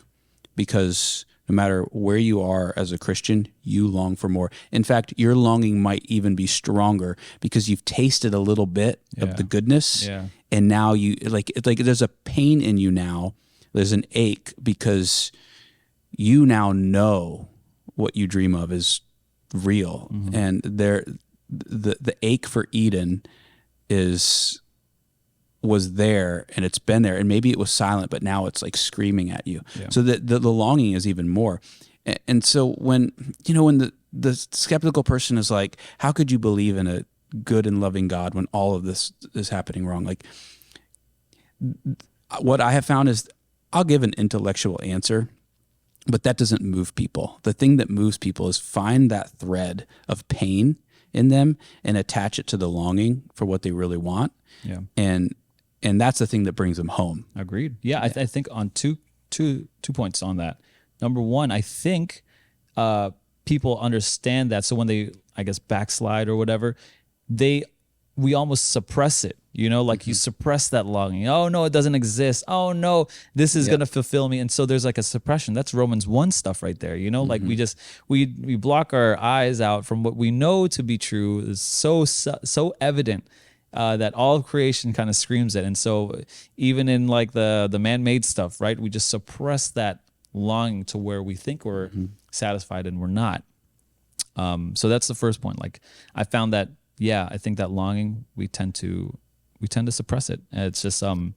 because no matter where you are as a Christian, you long for more. In fact, your longing might even be stronger because you've tasted a little bit of the goodness. Yeah. And now you like there's a pain in you now. There's an ache because you now know what you dream of is real. And the ache for Eden was there, and it's been there, and maybe it was silent, but now it's like screaming at you. Yeah. So the longing is even more. And so when the skeptical person is like, how could you believe in a good and loving God when all of this is happening wrong? Like, what I have found is I'll give an intellectual answer, but that doesn't move people. The thing that moves people is find that thread of pain in them and attach it to the longing for what they really want. Yeah. And that's the thing that brings them home. Agreed. Yeah. I think on two points on that. Number one, I think people understand that. So when they, I guess, backslide or whatever, we almost suppress it, like you suppress that longing. Oh no, it doesn't exist. Oh no, this is going to fulfill me. And so there's like a suppression. That's Romans 1 stuff right there. Like we block our eyes out from what we know to be true. Is so evident that all of creation kind of screams it. And so even in like the man-made stuff, right, we just suppress that longing to where we think we're satisfied and we're not. So that's the first point. Like I found that, I think that longing, we tend to suppress it. And it's just an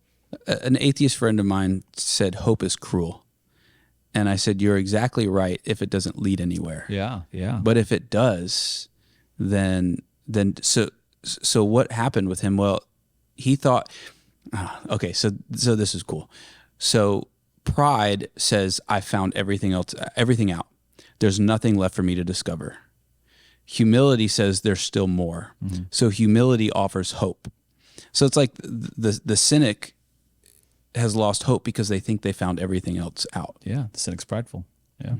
atheist friend of mine said hope is cruel. And I said, you're exactly right if it doesn't lead anywhere. Yeah, yeah. But if it does, then so what happened with him? Well, he thought, okay, so this is cool. So pride says, I found everything out. There's nothing left for me to discover. Humility says there's still more. So humility offers hope. So it's like the cynic has lost hope because they think they found everything else out. Yeah, the cynic's prideful. Yeah.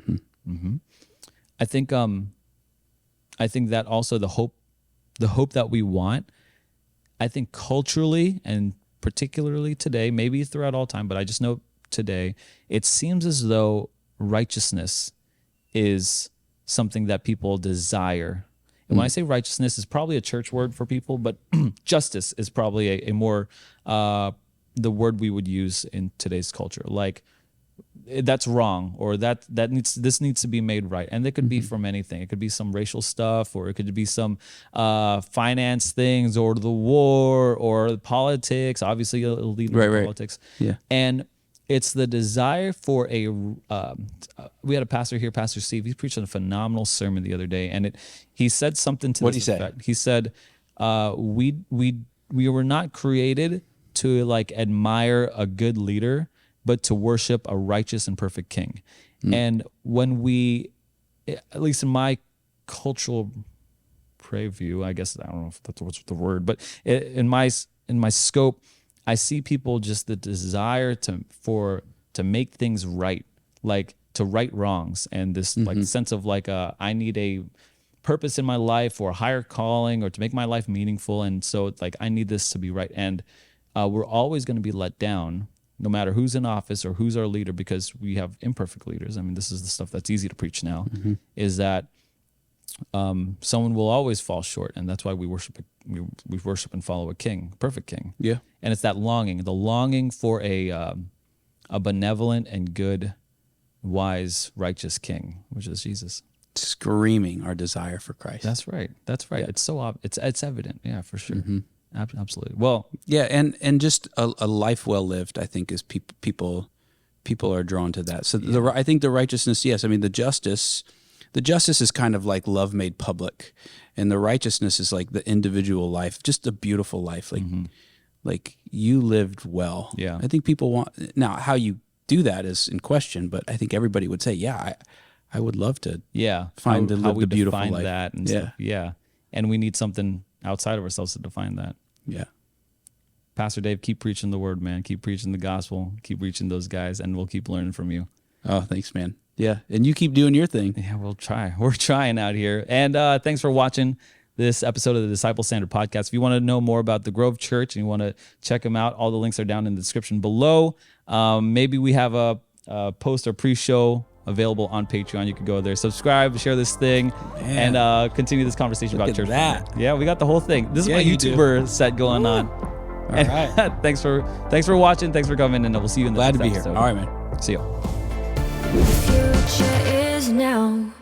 I think that also the hope that we want, I think culturally and particularly today, maybe throughout all time, but I just know today, it seems as though righteousness is something that people desire. And when I say righteousness, is probably a church word for people, but justice is probably a more the word we would use in today's culture. Like that's wrong, or this needs to be made right. And it could be from anything. It could be some racial stuff, or it could be some finance things, or the war, or politics. Obviously, it'll lead to politics. Yeah. And it's the desire for we had a pastor here, Pastor Steve. He preached a phenomenal sermon the other day, and he said something to this effect. He said, "We were not created to like admire a good leader, but to worship a righteous and perfect king." And when we, at least in my cultural preview, I guess I don't know if that's what's the word, but in my scope, I see people just the desire to make things right, like to right wrongs, and this like sense of like I need a purpose in my life or a higher calling or to make my life meaningful, and so it's like I need this to be right, and we're always going to be let down no matter who's in office or who's our leader, because we have imperfect leaders. I mean, this is the stuff that's easy to preach now, is that someone will always fall short, and that's why we worship and follow a king, a perfect king. Yeah. And it's that the longing for a benevolent and good, wise, righteous king, which is Jesus. Screaming our desire for Christ. That's right. Yeah. It's so it's evident. Yeah, for sure. Absolutely. Well, yeah, and just a life well lived, I think, is people are drawn to that. So I think the righteousness, yes. I mean, the justice, the justice is kind of like love made public, and the righteousness is like the individual life, just a beautiful life. Like you lived well. Yeah. I think people want, now how you do that is in question, but I think everybody would say, yeah, I would love to find how live we the beautiful define life. that and stuff. Yeah. And we need something outside of ourselves to define that. Yeah. Pastor Dave, keep preaching the word, man. Keep preaching the gospel. Keep reaching those guys, and we'll keep learning from you. Oh, thanks, man. Yeah. And you keep doing your thing. Yeah, we'll try. We're trying out here. And thanks for watching this episode of the Disciple Standard Podcast. If you want to know more about the Grove Church and you want to check them out, all the links are down in the description below. Maybe we have a post or pre-show available on Patreon. You could go there, subscribe, share this thing, and continue this conversation about church. Yeah, we got the whole thing. This is my YouTuber set going on. All right. Thanks for watching. Thanks for coming, and we'll see you in the next episode. Glad to be here. All right, man. See you. The future is now.